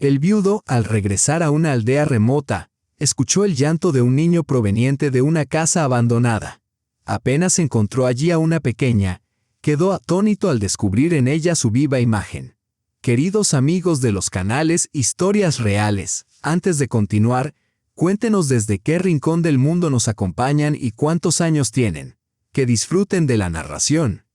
El viudo, al regresar a una aldea remota, escuchó el llanto de un niño proveniente de una casa abandonada. Apenas encontró allí a una pequeña, quedó atónito al descubrir en ella su viva imagen. Queridos amigos de los canales Historias Reales, antes de continuar, cuéntenos desde qué rincón del mundo nos acompañan y cuántos años tienen. Que disfruten de la narración.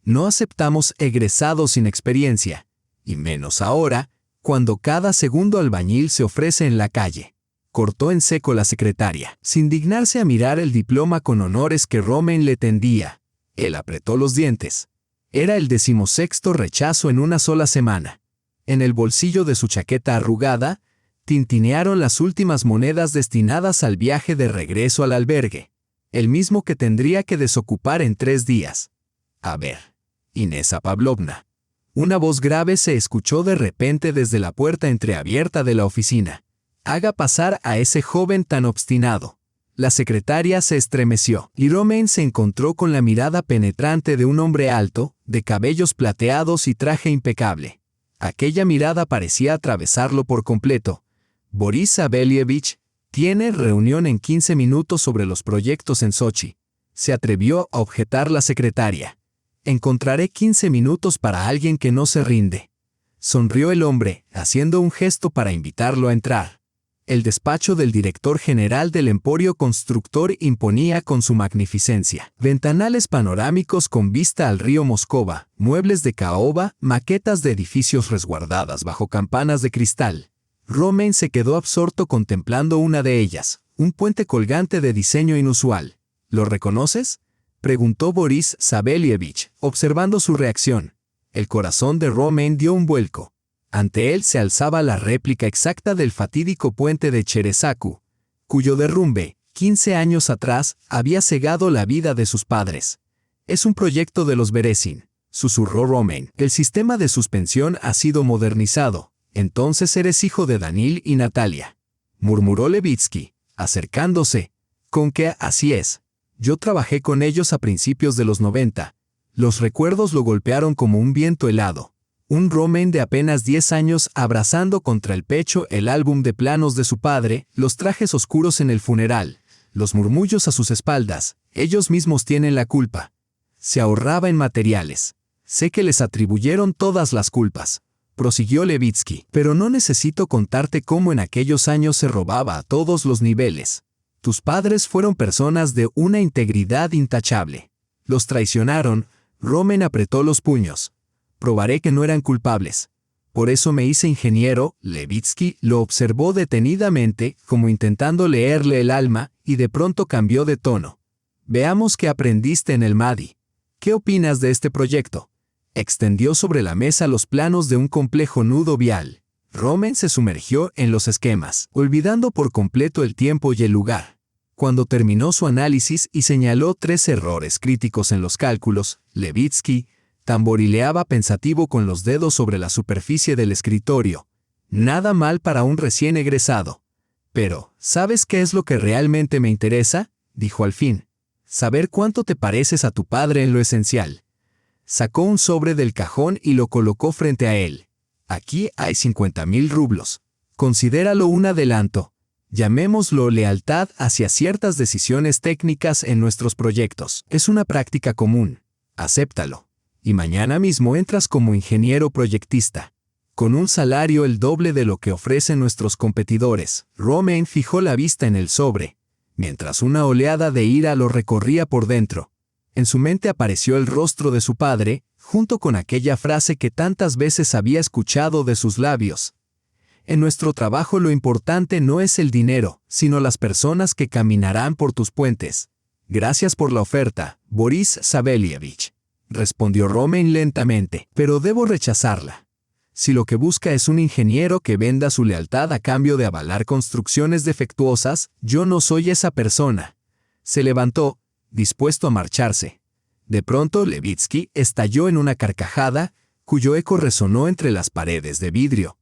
No aceptamos egresados sin experiencia, y menos ahora, cuando cada segundo albañil se ofrece en la calle. Cortó en seco la secretaria, sin dignarse a mirar el diploma con honores que Romain le tendía. Él apretó los dientes. Era el 16º rechazo en una sola semana. En el bolsillo de su chaqueta arrugada, tintinearon las últimas monedas destinadas al viaje de regreso al albergue, el mismo que tendría que desocupar en 3 días. A ver, Inesa Pavlovna. Una voz grave se escuchó de repente desde la puerta entreabierta de la oficina. Haga pasar a ese joven tan obstinado. La secretaria se estremeció, y Romain se encontró con la mirada penetrante de un hombre alto, de cabellos plateados y traje impecable. Aquella mirada parecía atravesarlo por completo. Boris Savelievich tiene reunión en 15 minutos sobre los proyectos en Sochi. Se atrevió a objetar la secretaria. Encontraré 15 minutos para alguien que no se rinde. Sonrió el hombre, haciendo un gesto para invitarlo a entrar. El despacho del director general del Emporio Constructor imponía con su magnificencia. Ventanales panorámicos con vista al río Moscova, muebles de caoba, maquetas de edificios resguardadas bajo campanas de cristal. Romain se quedó absorto contemplando una de ellas, un puente colgante de diseño inusual. ¿Lo reconoces?, preguntó Boris Savelievich, observando su reacción. El corazón de Romain dio un vuelco. Ante él se alzaba la réplica exacta del fatídico puente de Cherezaku, cuyo derrumbe, 15 años atrás, había cegado la vida de sus padres. Es un proyecto de los Berezin, susurró Romain. El sistema de suspensión ha sido modernizado. Entonces eres hijo de Danil y Natalia, murmuró Levitsky, acercándose. Con que así es. Yo trabajé con ellos a principios de los 90. Los recuerdos lo golpearon como un viento helado. Un Romain de apenas 10 años abrazando contra el pecho el álbum de planos de su padre, los trajes oscuros en el funeral, los murmullos a sus espaldas. Ellos mismos tienen la culpa. Se ahorraba en materiales. Sé que les atribuyeron todas las culpas, prosiguió Levitsky, pero no necesito contarte cómo en aquellos años se robaba a todos los niveles. Tus padres fueron personas de una integridad intachable. Los traicionaron. Romain apretó los puños. Probaré que no eran culpables. Por eso me hice ingeniero. Levitsky lo observó detenidamente, como intentando leerle el alma, y de pronto cambió de tono. Veamos qué aprendiste en el MADI. ¿Qué opinas de este proyecto? Extendió sobre la mesa los planos de un complejo nudo vial. Romain se sumergió en los esquemas, olvidando por completo el tiempo y el lugar. Cuando terminó su análisis y señaló 3 errores críticos en los cálculos, Levitsky tamborileaba pensativo con los dedos sobre la superficie del escritorio. Nada mal para un recién egresado. Pero, ¿sabes qué es lo que realmente me interesa?, dijo al fin. Saber cuánto te pareces a tu padre en lo esencial. Sacó un sobre del cajón y lo colocó frente a él. Aquí hay 50.000 rublos. Considéralo un adelanto. Llamémoslo lealtad hacia ciertas decisiones técnicas en nuestros proyectos. Es una práctica común. Acéptalo. Y mañana mismo entras como ingeniero proyectista. Con un salario el doble de lo que ofrecen nuestros competidores. Romain fijó la vista en el sobre, mientras una oleada de ira lo recorría por dentro. En su mente apareció el rostro de su padre, junto con aquella frase que tantas veces había escuchado de sus labios. En nuestro trabajo lo importante no es el dinero, sino las personas que caminarán por tus puentes. Gracias por la oferta, Boris Savelievich, respondió Romain lentamente, pero debo rechazarla. Si lo que busca es un ingeniero que venda su lealtad a cambio de avalar construcciones defectuosas, yo no soy esa persona. Se levantó, dispuesto a marcharse. De pronto Levitsky estalló en una carcajada, cuyo eco resonó entre las paredes de vidrio.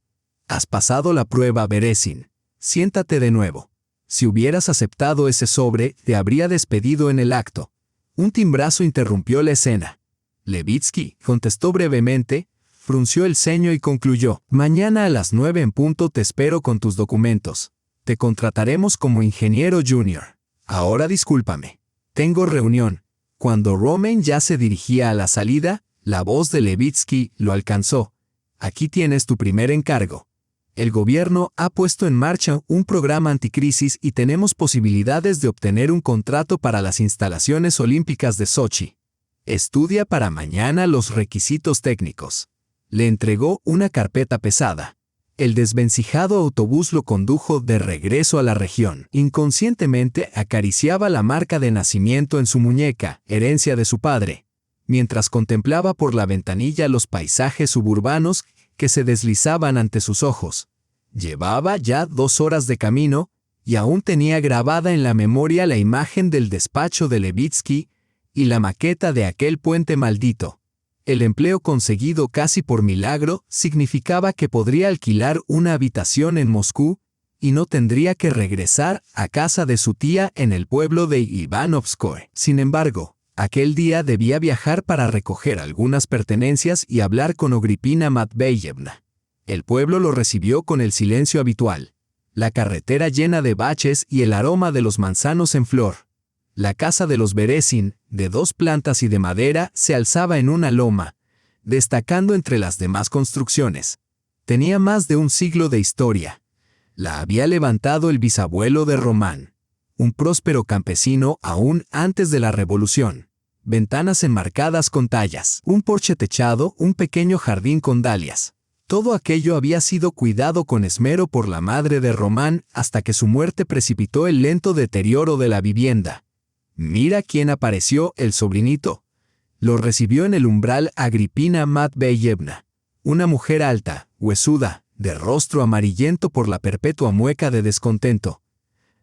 Has pasado la prueba, Berezin. Siéntate de nuevo. Si hubieras aceptado ese sobre, te habría despedido en el acto. Un timbrazo interrumpió la escena. Levitsky contestó brevemente, frunció el ceño y concluyó: mañana a las 9 en punto te espero con tus documentos. Te contrataremos como ingeniero junior. Ahora discúlpame. Tengo reunión. Cuando Romain ya se dirigía a la salida, la voz de Levitsky lo alcanzó. Aquí tienes tu primer encargo. El gobierno ha puesto en marcha un programa anticrisis y tenemos posibilidades de obtener un contrato para las instalaciones olímpicas de Sochi. Estudia para mañana los requisitos técnicos. Le entregó una carpeta pesada. El desvencijado autobús lo condujo de regreso a la región. Inconscientemente acariciaba la marca de nacimiento en su muñeca, herencia de su padre, mientras contemplaba por la ventanilla los paisajes suburbanos que se deslizaban ante sus ojos. Llevaba ya 2 horas de camino y aún tenía grabada en la memoria la imagen del despacho de Levitsky y la maqueta de aquel puente maldito. El empleo conseguido casi por milagro significaba que podría alquilar una habitación en Moscú y no tendría que regresar a casa de su tía en el pueblo de Ivanovskoye. Sin embargo, aquel día debía viajar para recoger algunas pertenencias y hablar con Agripina Matveyevna. El pueblo lo recibió con el silencio habitual, la carretera llena de baches y el aroma de los manzanos en flor. La casa de los Beresin, de 2 plantas y de madera, se alzaba en una loma, destacando entre las demás construcciones. Tenía más de un siglo de historia. La había levantado el bisabuelo de Román, un próspero campesino aún antes de la Revolución. Ventanas enmarcadas con tallas, un porche techado, un pequeño jardín con dalias. Todo aquello había sido cuidado con esmero por la madre de Román hasta que su muerte precipitó el lento deterioro de la vivienda. Mira quién apareció, el sobrinito. Lo recibió en el umbral Agripina Matveyevna, una mujer alta, huesuda, de rostro amarillento por la perpetua mueca de descontento.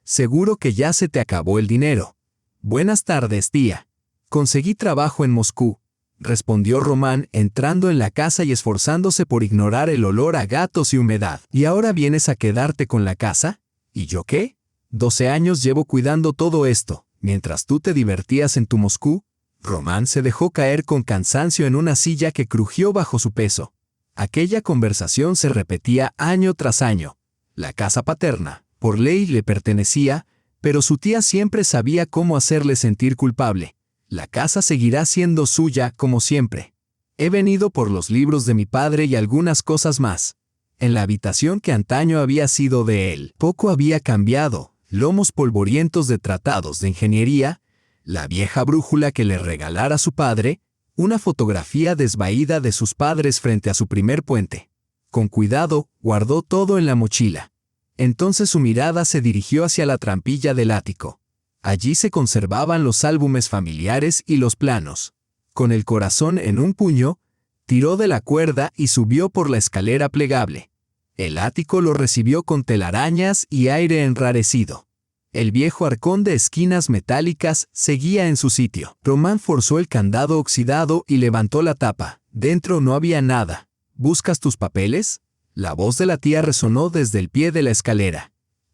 Seguro que ya se te acabó el dinero. Buenas tardes, tía. Conseguí trabajo en Moscú, respondió Román entrando en la casa y esforzándose por ignorar el olor a gatos y humedad. ¿Y ahora vienes a quedarte con la casa? ¿Y yo qué? 12 años llevo cuidando todo esto. Mientras tú te divertías en tu Moscú, Román se dejó caer con cansancio en una silla que crujió bajo su peso. Aquella conversación se repetía año tras año. La casa paterna, por ley, le pertenecía, pero su tía siempre sabía cómo hacerle sentir culpable. La casa seguirá siendo suya como siempre. He venido por los libros de mi padre y algunas cosas más. En la habitación que antaño había sido de él, poco había cambiado. Lomos polvorientos de tratados de ingeniería, la vieja brújula que le regalara su padre, una fotografía desvaída de sus padres frente a su primer puente. Con cuidado, guardó todo en la mochila. Entonces su mirada se dirigió hacia la trampilla del ático. Allí se conservaban los álbumes familiares y los planos. Con el corazón en un puño, tiró de la cuerda y subió por la escalera plegable. El ático lo recibió con telarañas y aire enrarecido. El viejo arcón de esquinas metálicas seguía en su sitio. Román forzó el candado oxidado y levantó la tapa. Dentro no había nada. ¿Buscas tus papeles? La voz de la tía resonó desde el pie de la escalera.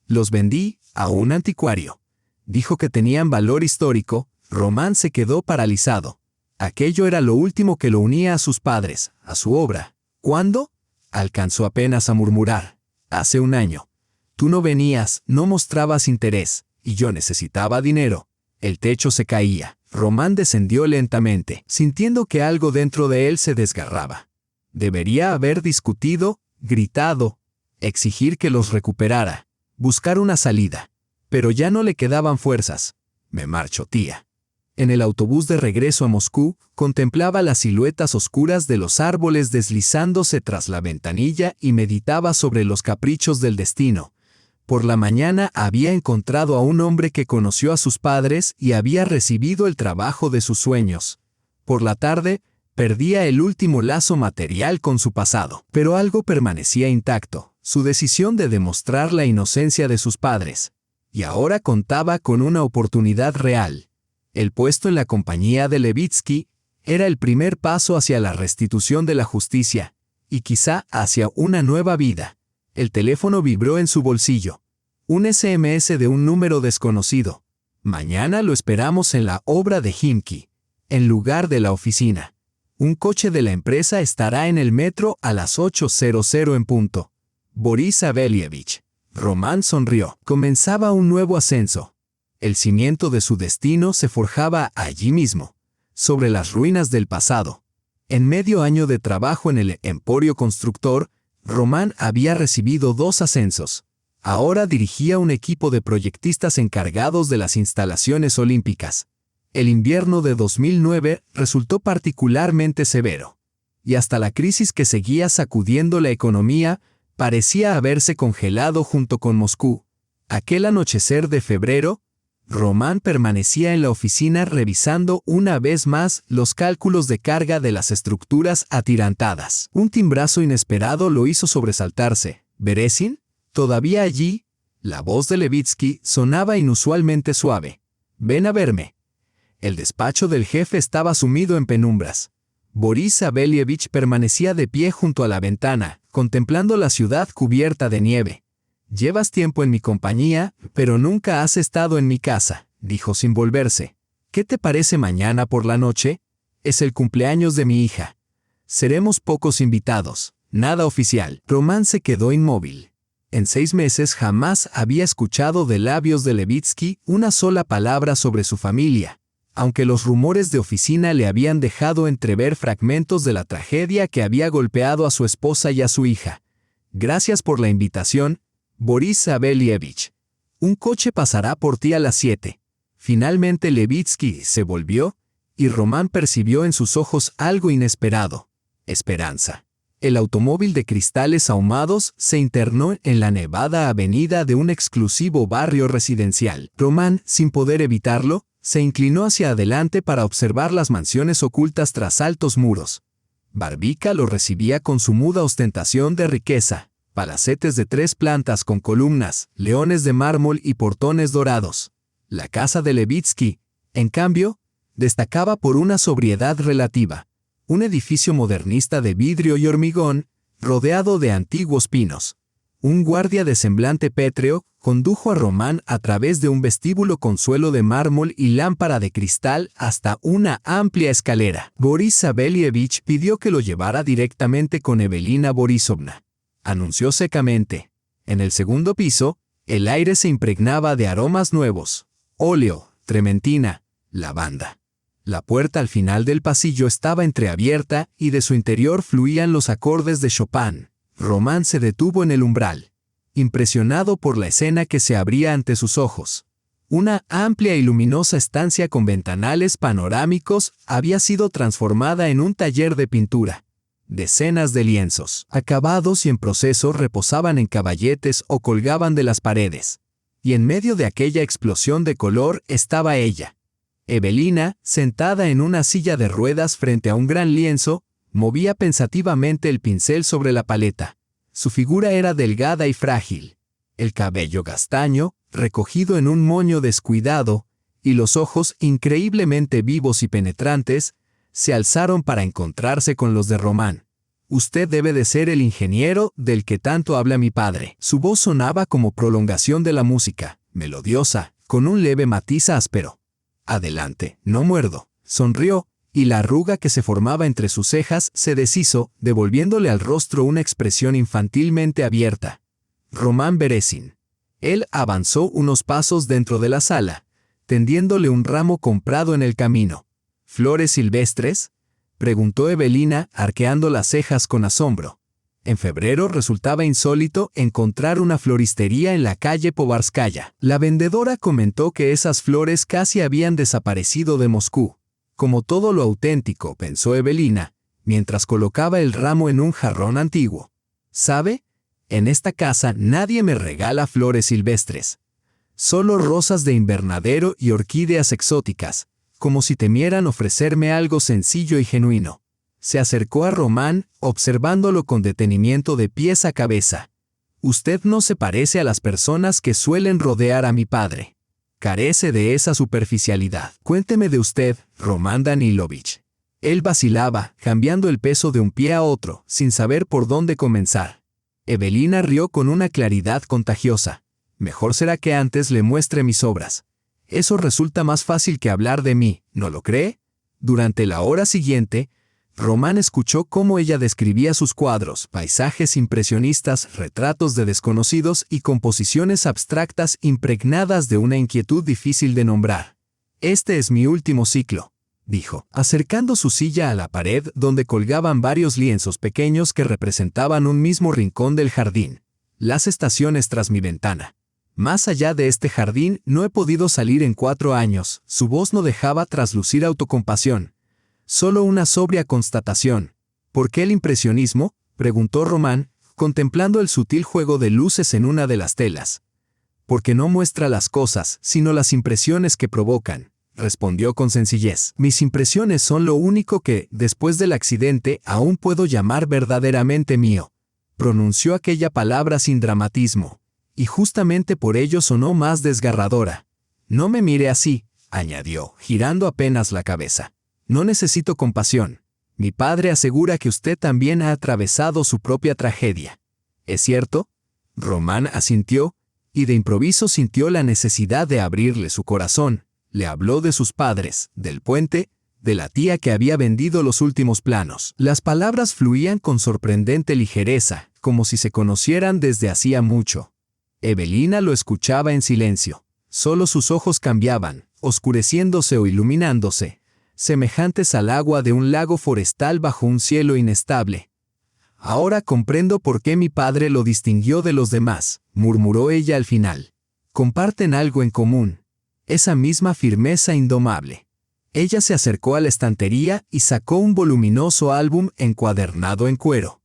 Los vendí a un anticuario. Dijo que tenían valor histórico. Román se quedó paralizado. Aquello era lo último que lo unía a sus padres, a su obra. ¿Cuándo? Alcanzó apenas a murmurar. Hace 1 año. Tú no venías, no mostrabas interés, y yo necesitaba dinero. El techo se caía. Román descendió lentamente, sintiendo que algo dentro de él se desgarraba. Debería haber discutido, gritado, exigir que los recuperara, buscar una salida. Pero ya no le quedaban fuerzas. Me marcho, tía. En el autobús de regreso a Moscú, contemplaba las siluetas oscuras de los árboles deslizándose tras la ventanilla y meditaba sobre los caprichos del destino. Por la mañana había encontrado a un hombre que conoció a sus padres y había recibido el trabajo de sus sueños. Por la tarde, perdía el último lazo material con su pasado. Pero algo permanecía intacto, su decisión de demostrar la inocencia de sus padres. Y ahora contaba con una oportunidad real. El puesto en la compañía de Levitsky era el primer paso hacia la restitución de la justicia, y quizá hacia una nueva vida. El teléfono vibró en su bolsillo. Un SMS de un número desconocido. Mañana lo esperamos en la obra de Himki, en lugar de la oficina. Un coche de la empresa estará en el metro a las 8:00 en punto. Boris Avelievich. Román sonrió. Comenzaba un nuevo ascenso. El cimiento de su destino se forjaba allí mismo, sobre las ruinas del pasado. En medio año de trabajo en el Emporio Constructor, Román había recibido 2 ascensos. Ahora dirigía un equipo de proyectistas encargados de las instalaciones olímpicas. El invierno de 2009 resultó particularmente severo, y hasta la crisis que seguía sacudiendo la economía parecía haberse congelado junto con Moscú. Aquel anochecer de febrero, Román permanecía en la oficina revisando una vez más los cálculos de carga de las estructuras atirantadas. Un timbrazo inesperado lo hizo sobresaltarse. ¿Beresin? ¿Todavía allí? La voz de Levitsky sonaba inusualmente suave. «Ven a verme». El despacho del jefe estaba sumido en penumbras. Boris Avelievich permanecía de pie junto a la ventana, contemplando la ciudad cubierta de nieve. «Llevas tiempo en mi compañía, pero nunca has estado en mi casa», dijo sin volverse. «¿Qué te parece mañana por la noche? Es el cumpleaños de mi hija. Seremos pocos invitados, nada oficial». Román se quedó inmóvil. En 6 meses jamás había escuchado de labios de Levitsky una sola palabra sobre su familia, aunque los rumores de oficina le habían dejado entrever fragmentos de la tragedia que había golpeado a su esposa y a su hija. «Gracias por la invitación, Boris Avelievich. Un coche pasará por ti a las 7. Finalmente Levitsky se volvió, y Román percibió en sus ojos algo inesperado: esperanza. El automóvil de cristales ahumados se internó en la nevada avenida de un exclusivo barrio residencial. Román, sin poder evitarlo, se inclinó hacia adelante para observar las mansiones ocultas tras altos muros. Barbica lo recibía con su muda ostentación de riqueza: palacetes de 3 plantas con columnas, leones de mármol y portones dorados. La casa de Levitsky, en cambio, destacaba por una sobriedad relativa. Un edificio modernista de vidrio y hormigón, rodeado de antiguos pinos. Un guardia de semblante pétreo condujo a Román a través de un vestíbulo con suelo de mármol y lámpara de cristal hasta una amplia escalera. Boris Avelievich pidió que lo llevara directamente con Evelina Borisovna. Anunció secamente. En el segundo piso, el aire se impregnaba de aromas nuevos: óleo, trementina, lavanda. La puerta al final del pasillo estaba entreabierta y de su interior fluían los acordes de Chopin. Román se detuvo en el umbral, impresionado por la escena que se abría ante sus ojos. Una amplia y luminosa estancia con ventanales panorámicos había sido transformada en un taller de pintura. Decenas de lienzos, acabados y en proceso, reposaban en caballetes o colgaban de las paredes. Y en medio de aquella explosión de color estaba ella. Evelina, sentada en una silla de ruedas frente a un gran lienzo, movía pensativamente el pincel sobre la paleta. Su figura era delgada y frágil. El cabello castaño, recogido en un moño descuidado, y los ojos increíblemente vivos y penetrantes, se alzaron para encontrarse con los de Román. «Usted debe de ser el ingeniero del que tanto habla mi padre». Su voz sonaba como prolongación de la música, melodiosa, con un leve matiz áspero. «Adelante, no muerdo». Sonrió, y la arruga que se formaba entre sus cejas se deshizo, devolviéndole al rostro una expresión infantilmente abierta. «Román Beresin». Él avanzó unos pasos dentro de la sala, tendiéndole un ramo comprado en el camino. «¿Flores silvestres?», preguntó Evelina, arqueando las cejas con asombro. En febrero resultaba insólito encontrar una floristería en la calle Povarskaya. La vendedora comentó que esas flores casi habían desaparecido de Moscú. Como todo lo auténtico, pensó Evelina, mientras colocaba el ramo en un jarrón antiguo. «¿Sabe? En esta casa nadie me regala flores silvestres. Solo rosas de invernadero y orquídeas exóticas, como si temieran ofrecerme algo sencillo y genuino». Se acercó a Román, observándolo con detenimiento de pies a cabeza. «Usted no se parece a las personas que suelen rodear a mi padre. Carece de esa superficialidad. Cuénteme de usted, Román Danilovich». Él vacilaba, cambiando el peso de un pie a otro, sin saber por dónde comenzar. Evelina rió con una claridad contagiosa. «Mejor será que antes le muestre mis obras. Eso resulta más fácil que hablar de mí, ¿no lo cree?». Durante la hora siguiente, Román escuchó cómo ella describía sus cuadros, paisajes impresionistas, retratos de desconocidos y composiciones abstractas impregnadas de una inquietud difícil de nombrar. «Este es mi último ciclo», dijo, acercando su silla a la pared donde colgaban varios lienzos pequeños que representaban un mismo rincón del jardín. «Las estaciones tras mi ventana. Más allá de este jardín no he podido salir en 4 años». Su voz no dejaba traslucir autocompasión. Solo una sobria constatación. «¿Por qué el impresionismo?», preguntó Román, contemplando el sutil juego de luces en una de las telas. «Porque no muestra las cosas, sino las impresiones que provocan», respondió con sencillez. «Mis impresiones son lo único que, después del accidente, aún puedo llamar verdaderamente mío». Pronunció aquella palabra sin dramatismo, y justamente por ello sonó más desgarradora. «No me mire así», añadió, girando apenas la cabeza. «No necesito compasión. Mi padre asegura que usted también ha atravesado su propia tragedia. ¿Es cierto?». Román asintió, y de improviso sintió la necesidad de abrirle su corazón. Le habló de sus padres, del puente, de la tía que había vendido los últimos planos. Las palabras fluían con sorprendente ligereza, como si se conocieran desde hacía mucho. Evelina lo escuchaba en silencio. Solo sus ojos cambiaban, oscureciéndose o iluminándose, semejantes al agua de un lago forestal bajo un cielo inestable. «Ahora comprendo por qué mi padre lo distinguió de los demás», murmuró ella al final. «Comparten algo en común. Esa misma firmeza indomable». Ella se acercó a la estantería y sacó un voluminoso álbum encuadernado en cuero.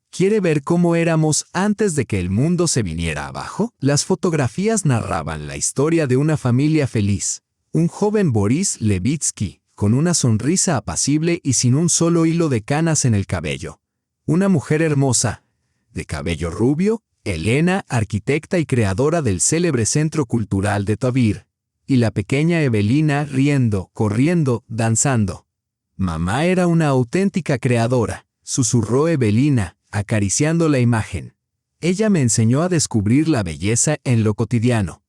«¿Quiere ver cómo éramos antes de que el mundo se viniera abajo?». Las fotografías narraban la historia de una familia feliz. Un joven Boris Levitsky, con una sonrisa apacible y sin un solo hilo de canas en el cabello. Una mujer hermosa, de cabello rubio, Elena, arquitecta y creadora del célebre Centro Cultural de Tavir. Y la pequeña Evelina riendo, corriendo, danzando. «Mamá era una auténtica creadora», susurró Evelina, acariciando la imagen. «Ella me enseñó a descubrir la belleza en lo cotidiano».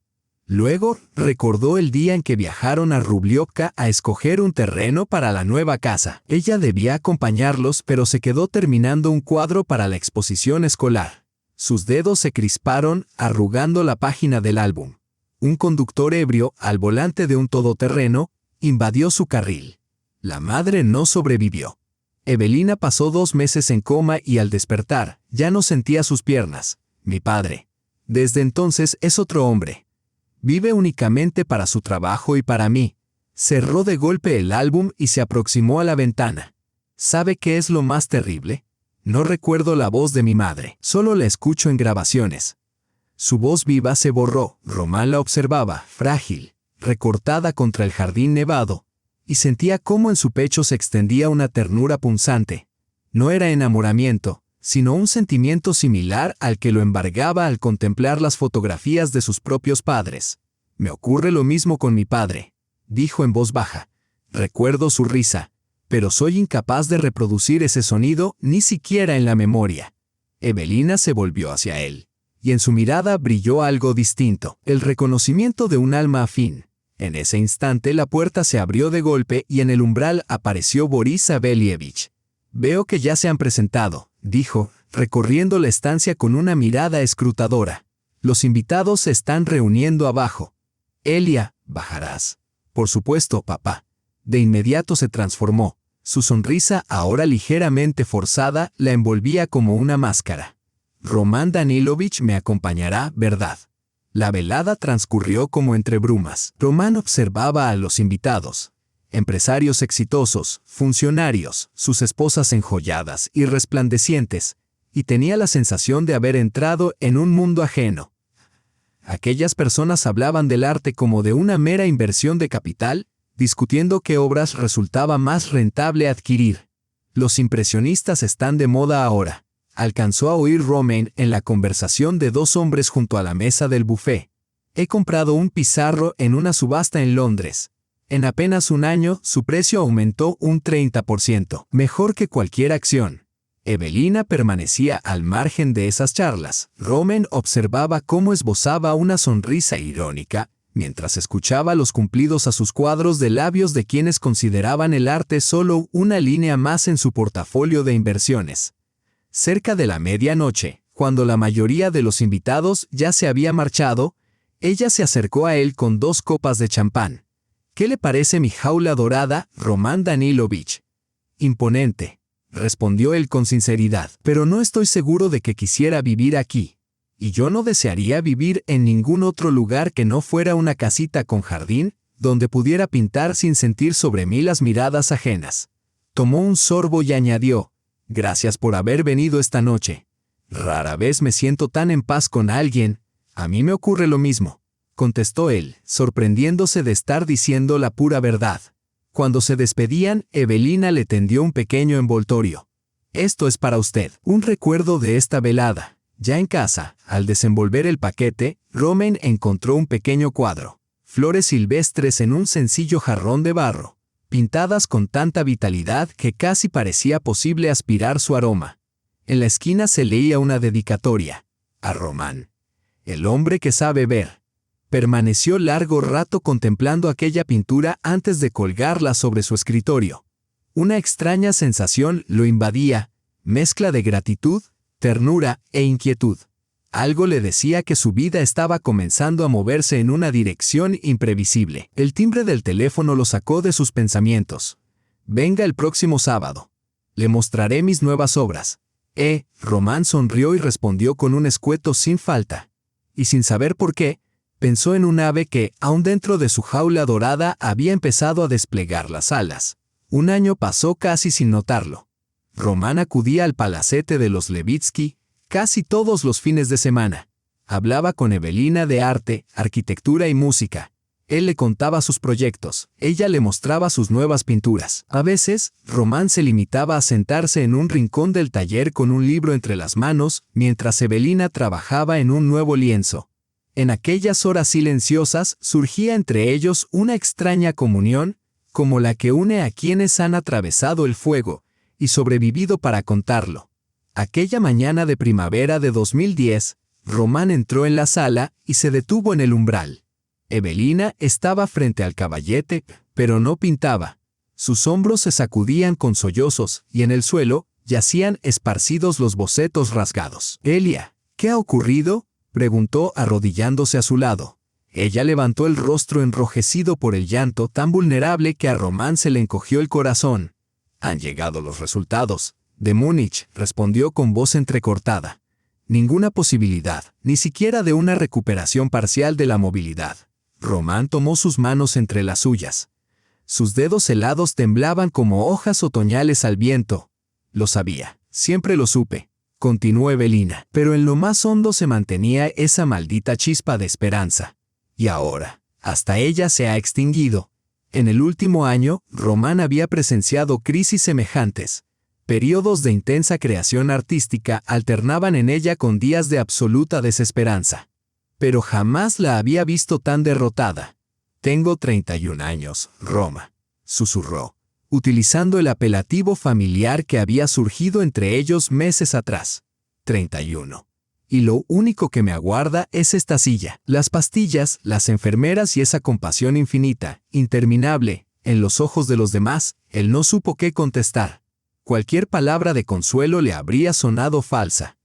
Luego recordó el día en que viajaron a Rubliovka a escoger un terreno para la nueva casa. Ella debía acompañarlos, pero se quedó terminando un cuadro para la exposición escolar. Sus dedos se crisparon, arrugando la página del álbum. Un conductor ebrio, al volante de un todoterreno, invadió su carril. La madre no sobrevivió. Evelina pasó 2 meses en coma y al despertar, ya no sentía sus piernas. Mi padre, desde entonces, es otro hombre. Vive únicamente para su trabajo y para mí. Cerró de golpe el álbum y se aproximó a la ventana. ¿Sabe qué es lo más terrible? No recuerdo la voz de mi madre, solo la escucho en grabaciones. Su voz viva se borró. Román la observaba, frágil, recortada contra el jardín nevado, y sentía cómo en su pecho se extendía una ternura punzante. No era enamoramiento, sino un sentimiento similar al que lo embargaba al contemplar las fotografías de sus propios padres. «Me ocurre lo mismo con mi padre», dijo en voz baja. «Recuerdo su risa, pero soy incapaz de reproducir ese sonido ni siquiera en la memoria». Evelina se volvió hacia él, y en su mirada brilló algo distinto, el reconocimiento de un alma afín. En ese instante la puerta se abrió de golpe y en el umbral apareció Boris Savelievich. «Veo que ya se han presentado», dijo, recorriendo la estancia con una mirada escrutadora. «Los invitados se están reuniendo abajo». «Elia, bajarás». «Por supuesto, papá». De inmediato se transformó. Su sonrisa, ahora ligeramente forzada, la envolvía como una máscara. «Román Danilovich me acompañará, ¿verdad?». La velada transcurrió como entre brumas. Román observaba a los invitados. Empresarios exitosos, funcionarios, sus esposas enjolladas y resplandecientes, y tenía la sensación de haber entrado en un mundo ajeno. Aquellas personas hablaban del arte como de una mera inversión de capital, discutiendo qué obras resultaba más rentable adquirir. «Los impresionistas están de moda ahora», alcanzó a oír Romain en la conversación de 2 hombres junto a la mesa del buffet. «He comprado un Pizarro en una subasta en Londres. En apenas un año, su precio aumentó un 30%, mejor que cualquier acción». Evelina permanecía al margen de esas charlas. Romain observaba cómo esbozaba una sonrisa irónica, mientras escuchaba los cumplidos a sus cuadros de labios de quienes consideraban el arte solo una línea más en su portafolio de inversiones. Cerca de la medianoche, cuando la mayoría de los invitados ya se había marchado, ella se acercó a él con 2 copas de champán. «¿Qué le parece mi jaula dorada, Román Danilovich?» «Imponente», respondió él con sinceridad, «pero no estoy seguro de que quisiera vivir aquí. Y yo no desearía vivir en ningún otro lugar que no fuera una casita con jardín, donde pudiera pintar sin sentir sobre mí las miradas ajenas». Tomó un sorbo y añadió: «Gracias por haber venido esta noche. Rara vez me siento tan en paz con alguien». «A mí me ocurre lo mismo», contestó él, sorprendiéndose de estar diciendo la pura verdad. Cuando se despedían, Evelina le tendió un pequeño envoltorio. «Esto es para usted, un recuerdo de esta velada». Ya en casa, al desenvolver el paquete, Romain encontró un pequeño cuadro. Flores silvestres en un sencillo jarrón de barro, pintadas con tanta vitalidad que casi parecía posible aspirar su aroma. En la esquina se leía una dedicatoria: «A Román, el hombre que sabe ver». Permaneció largo rato contemplando aquella pintura antes de colgarla sobre su escritorio. Una extraña sensación lo invadía, mezcla de gratitud, ternura e inquietud. Algo le decía que su vida estaba comenzando a moverse en una dirección imprevisible. El timbre del teléfono lo sacó de sus pensamientos. «Venga el próximo sábado. Le mostraré mis nuevas obras». Román sonrió y respondió con un escueto sin falta. Y sin saber por qué, pensó en un ave que, aún dentro de su jaula dorada, había empezado a desplegar las alas. Un año pasó casi sin notarlo. Román acudía al palacete de los Levitsky casi todos los fines de semana. Hablaba con Evelina de arte, arquitectura y música. Él le contaba sus proyectos, ella le mostraba sus nuevas pinturas. A veces, Román se limitaba a sentarse en un rincón del taller con un libro entre las manos, mientras Evelina trabajaba en un nuevo lienzo. En aquellas horas silenciosas surgía entre ellos una extraña comunión, como la que une a quienes han atravesado el fuego y sobrevivido para contarlo. Aquella mañana de primavera de 2010, Román entró en la sala y se detuvo en el umbral. Evelina estaba frente al caballete, pero no pintaba. Sus hombros se sacudían con sollozos y en el suelo yacían esparcidos los bocetos rasgados. «Elia, ¿qué ha ocurrido?», preguntó arrodillándose a su lado. Ella levantó el rostro enrojecido por el llanto tan vulnerable que a Román se le encogió el corazón. «Han llegado los resultados de Múnich», respondió con voz entrecortada. «Ninguna posibilidad, ni siquiera de una recuperación parcial de la movilidad». Román tomó sus manos entre las suyas. Sus dedos helados temblaban como hojas otoñales al viento. «Lo sabía, siempre lo supe», continuó Evelina, «pero en lo más hondo se mantenía esa maldita chispa de esperanza. Y ahora, hasta ella se ha extinguido». En el último año, Román había presenciado crisis semejantes. Periodos de intensa creación artística alternaban en ella con días de absoluta desesperanza. Pero jamás la había visto tan derrotada. «Tengo 31 años, Roma», susurró, utilizando el apelativo familiar que había surgido entre ellos meses atrás. 31. Y lo único que me aguarda es esta silla, las pastillas, las enfermeras y esa compasión infinita, interminable, en los ojos de los demás. Él no supo qué contestar. Cualquier palabra de consuelo le habría sonado falsa.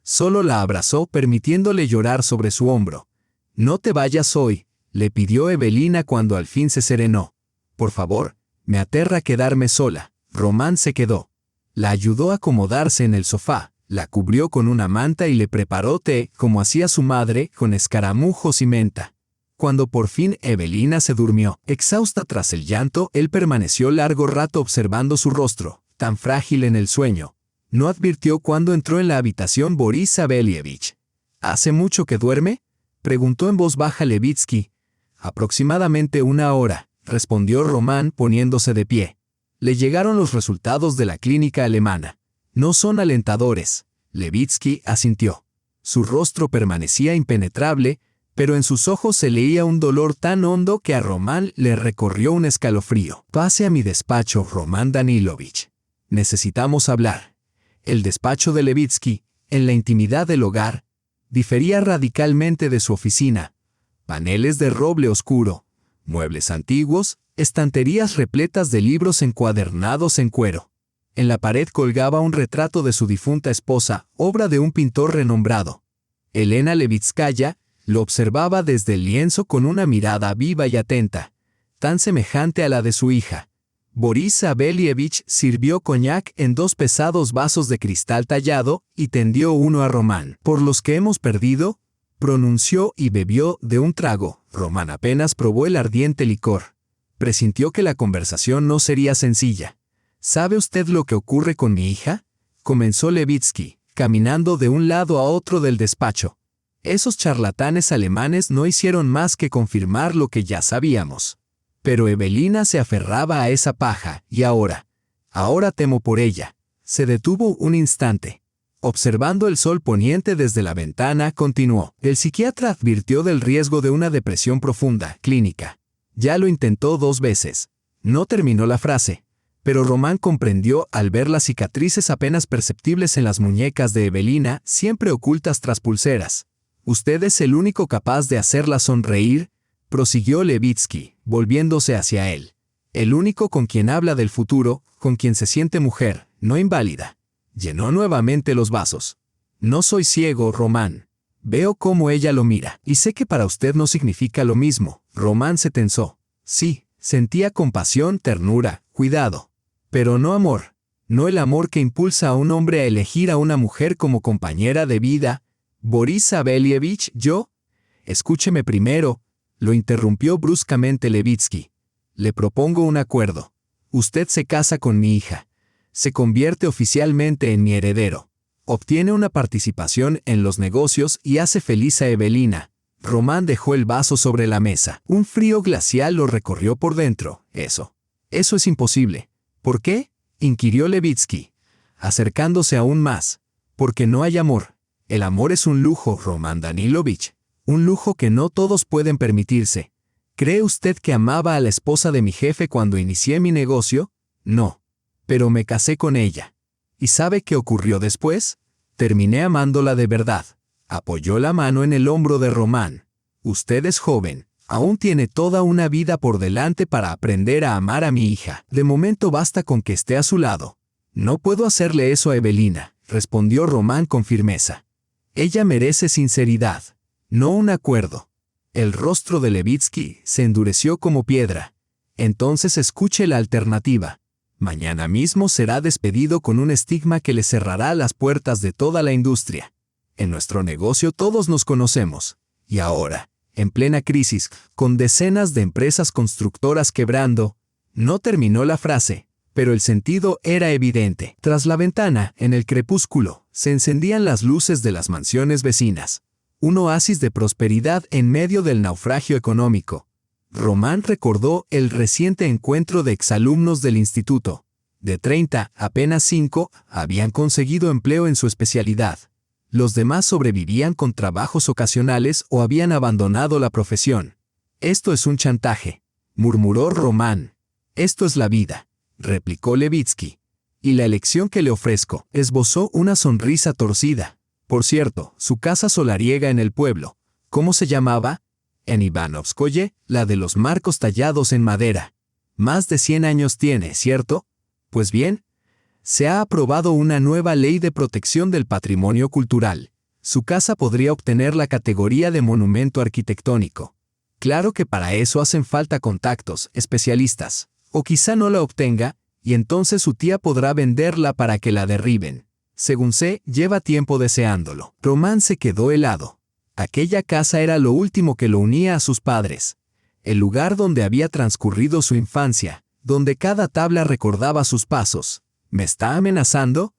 Solo la abrazó permitiéndole llorar sobre su hombro. «No te vayas hoy», le pidió Evelina cuando al fin se serenó. «Por favor, me aterra quedarme sola». Román se quedó. La ayudó a acomodarse en el sofá. La cubrió con una manta y le preparó té, como hacía su madre, con escaramujos y menta. Cuando por fin Evelina se durmió, exhausta tras el llanto, él permaneció largo rato observando su rostro, tan frágil en el sueño. No advirtió cuando entró en la habitación Boris Sabelievich. «¿Hace mucho que duerme?», preguntó en voz baja Levitsky. «Aproximadamente 1 hora», respondió Román poniéndose de pie. Le llegaron los resultados de la clínica alemana. «No son alentadores», Levitsky asintió. Su rostro permanecía impenetrable, pero en sus ojos se leía un dolor tan hondo que a Román le recorrió un escalofrío. «Pase a mi despacho, Román Danilovich. Necesitamos hablar». El despacho de Levitsky, en la intimidad del hogar, difería radicalmente de su oficina. paneles de roble oscuro, muebles antiguos, estanterías repletas de libros encuadernados en cuero. En la pared colgaba un retrato de su difunta esposa, obra de un pintor renombrado. Elena Levitskaya lo observaba desde el lienzo con una mirada viva y atenta, tan semejante a la de su hija. Boris Sabelievich sirvió coñac en 2 pesados vasos de cristal tallado y tendió uno a Román. «Por los que hemos perdido», pronunció y bebió de un trago. Román apenas probó el ardiente licor. Presintió que la conversación no sería sencilla. «¿Sabe usted lo que ocurre con mi hija?», comenzó Levitsky, caminando de un lado a otro del despacho. Esos charlatanes alemanes no hicieron más que confirmar lo que ya sabíamos. Pero Evelina se aferraba a esa paja, y ahora temo por ella. Se detuvo un instante. Observando el sol poniente desde la ventana, continuó. El psiquiatra advirtió del riesgo de una depresión profunda, clínica. Ya lo intentó 2 veces. No terminó la frase. Pero Román comprendió al ver las cicatrices apenas perceptibles en las muñecas de Evelina, siempre ocultas tras pulseras. «Usted es el único capaz de hacerla sonreír», prosiguió Levitsky, volviéndose hacia él. «El único con quien habla del futuro, con quien se siente mujer, no inválida». Llenó nuevamente los vasos. «No soy ciego, Román. Veo cómo ella lo mira. Y sé que para usted no significa lo mismo». Román se tensó. Sí, sentía compasión, ternura, cuidado. Pero no amor. No el amor que impulsa a un hombre a elegir a una mujer como compañera de vida. «Boris Sabelievich, yo...» «Escúcheme primero», lo interrumpió bruscamente Levitsky. «Le propongo un acuerdo. Usted se casa con mi hija. Se convierte oficialmente en mi heredero. Obtiene una participación en los negocios y hace feliz a Evelina». Román dejó el vaso sobre la mesa. Un frío glacial lo recorrió por dentro. Eso es imposible». «¿Por qué?», inquirió Levitsky, acercándose aún más. «Porque no hay amor. El amor es un lujo, Román Danilovich. Un lujo que no todos pueden permitirse. ¿Cree usted que amaba a la esposa de mi jefe cuando inicié mi negocio? No. Pero me casé con ella. ¿Y sabe qué ocurrió después? Terminé amándola de verdad». Apoyó la mano en el hombro de Román. «Usted es joven. Aún tiene toda una vida por delante para aprender a amar a mi hija. De momento basta con que esté a su lado». «No puedo hacerle eso a Evelina», respondió Román con firmeza. «Ella merece sinceridad, no un acuerdo». El rostro de Levitsky se endureció como piedra. «Entonces escuche la alternativa. Mañana mismo será despedido con un estigma que le cerrará las puertas de toda la industria. En nuestro negocio todos nos conocemos. Y ahora, en plena crisis, con decenas de empresas constructoras quebrando». No terminó la frase, pero el sentido era evidente. Tras la ventana, en el crepúsculo, se encendían las luces de las mansiones vecinas. Un oasis de prosperidad en medio del naufragio económico. Román recordó el reciente encuentro de exalumnos del instituto. De 30, apenas 5 habían conseguido empleo en su especialidad. Los demás sobrevivían con trabajos ocasionales o habían abandonado la profesión. «Esto es un chantaje», murmuró Román. «Esto es la vida», replicó Levitsky. «Y la elección que le ofrezco», esbozó una sonrisa torcida. «Por cierto, su casa solariega en el pueblo, ¿cómo se llamaba?» «En Ivanovskoye, la de los marcos tallados en madera. Más de 100 años tiene, ¿cierto? Pues bien, se ha aprobado una nueva ley de protección del patrimonio cultural. Su casa podría obtener la categoría de monumento arquitectónico. Claro que para eso hacen falta contactos, especialistas. O quizá no la obtenga, y entonces su tía podrá venderla para que la derriben. Según sé, lleva tiempo deseándolo». Román se quedó helado. Aquella casa era lo último que lo unía a sus padres. El lugar donde había transcurrido su infancia, donde cada tabla recordaba sus pasos. «¿Me está amenazando?»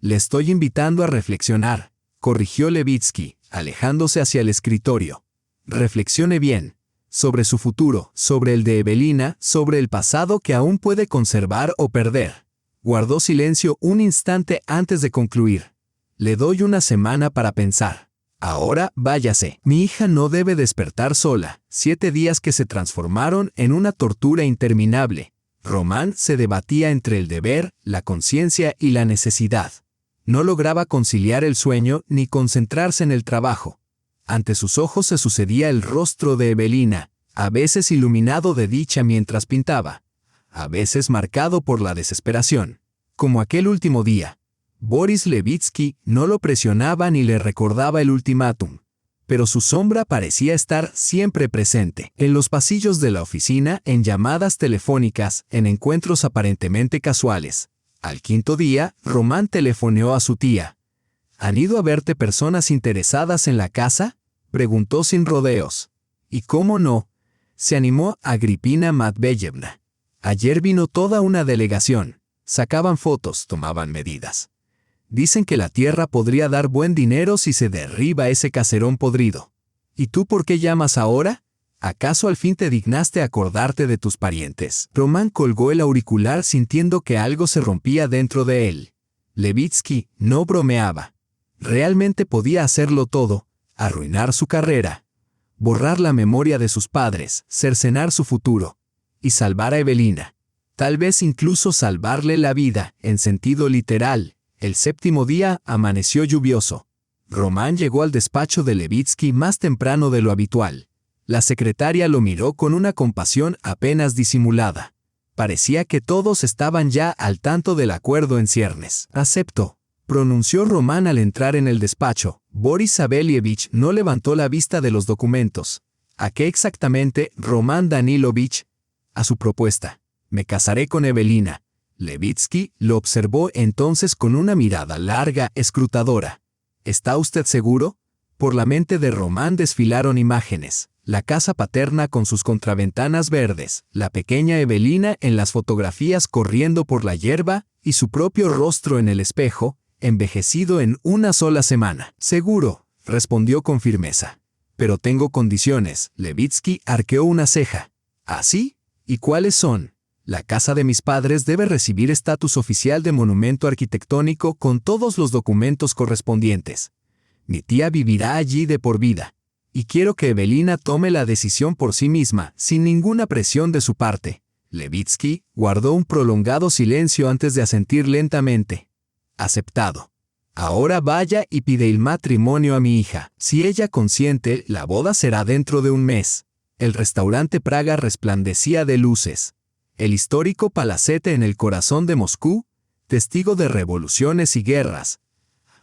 «Le estoy invitando a reflexionar», corrigió Levitsky, alejándose hacia el escritorio. «Reflexione bien. Sobre su futuro, sobre el de Evelina, sobre el pasado que aún puede conservar o perder». Guardó silencio un instante antes de concluir. «Le doy una semana para pensar. Ahora váyase. Mi hija no debe despertar sola». 7 días que se transformaron en una tortura interminable. Román se debatía entre el deber, la conciencia y la necesidad. No lograba conciliar el sueño ni concentrarse en el trabajo. Ante sus ojos se sucedía el rostro de Evelina, a veces iluminado de dicha mientras pintaba, a veces marcado por la desesperación. Como aquel último día, Boris Levitsky no lo presionaba ni le recordaba el ultimátum, pero su sombra parecía estar siempre presente. En los pasillos de la oficina, en llamadas telefónicas, en encuentros aparentemente casuales. Al quinto día, Román telefoneó a su tía. ¿Han ido a verte personas interesadas en la casa?, preguntó sin rodeos. ¿Y cómo no?, se animó Agripina Matveyevna. Ayer vino toda una delegación. Sacaban fotos, tomaban medidas. Dicen que la tierra podría dar buen dinero si se derriba ese caserón podrido. ¿Y tú por qué llamas ahora? ¿Acaso al fin te dignaste acordarte de tus parientes? Román colgó el auricular sintiendo que algo se rompía dentro de él. Levitsky no bromeaba. Realmente podía hacerlo todo, arruinar su carrera, borrar la memoria de sus padres, cercenar su futuro, y salvar a Evelina. Tal vez incluso salvarle la vida, en sentido literal. El séptimo día amaneció lluvioso. Román llegó al despacho de Levitsky más temprano de lo habitual. La secretaria lo miró con una compasión apenas disimulada. Parecía que todos estaban ya al tanto del acuerdo en ciernes. «Acepto», pronunció Román al entrar en el despacho. Boris Sabelievich no levantó la vista de los documentos. ¿A qué exactamente, Román Danilovich? A su propuesta. «Me casaré con Evelina». Levitsky lo observó entonces con una mirada larga, escrutadora. ¿Está usted seguro? Por la mente de Román desfilaron imágenes. La casa paterna con sus contraventanas verdes, la pequeña Evelina en las fotografías corriendo por la hierba y su propio rostro en el espejo, envejecido en una sola semana. «Seguro», respondió con firmeza. «Pero tengo condiciones». Levitsky arqueó una ceja. ¿Así? ¿Y cuáles son? La casa de mis padres debe recibir estatus oficial de monumento arquitectónico con todos los documentos correspondientes. Mi tía vivirá allí de por vida. Y quiero que Evelina tome la decisión por sí misma, sin ninguna presión de su parte. Levitsky guardó un prolongado silencio antes de asentir lentamente. Aceptado. Ahora vaya y pide el matrimonio a mi hija. Si ella consiente, la boda será dentro de un mes. El restaurante Praga resplandecía de luces. El histórico palacete en el corazón de Moscú, testigo de revoluciones y guerras,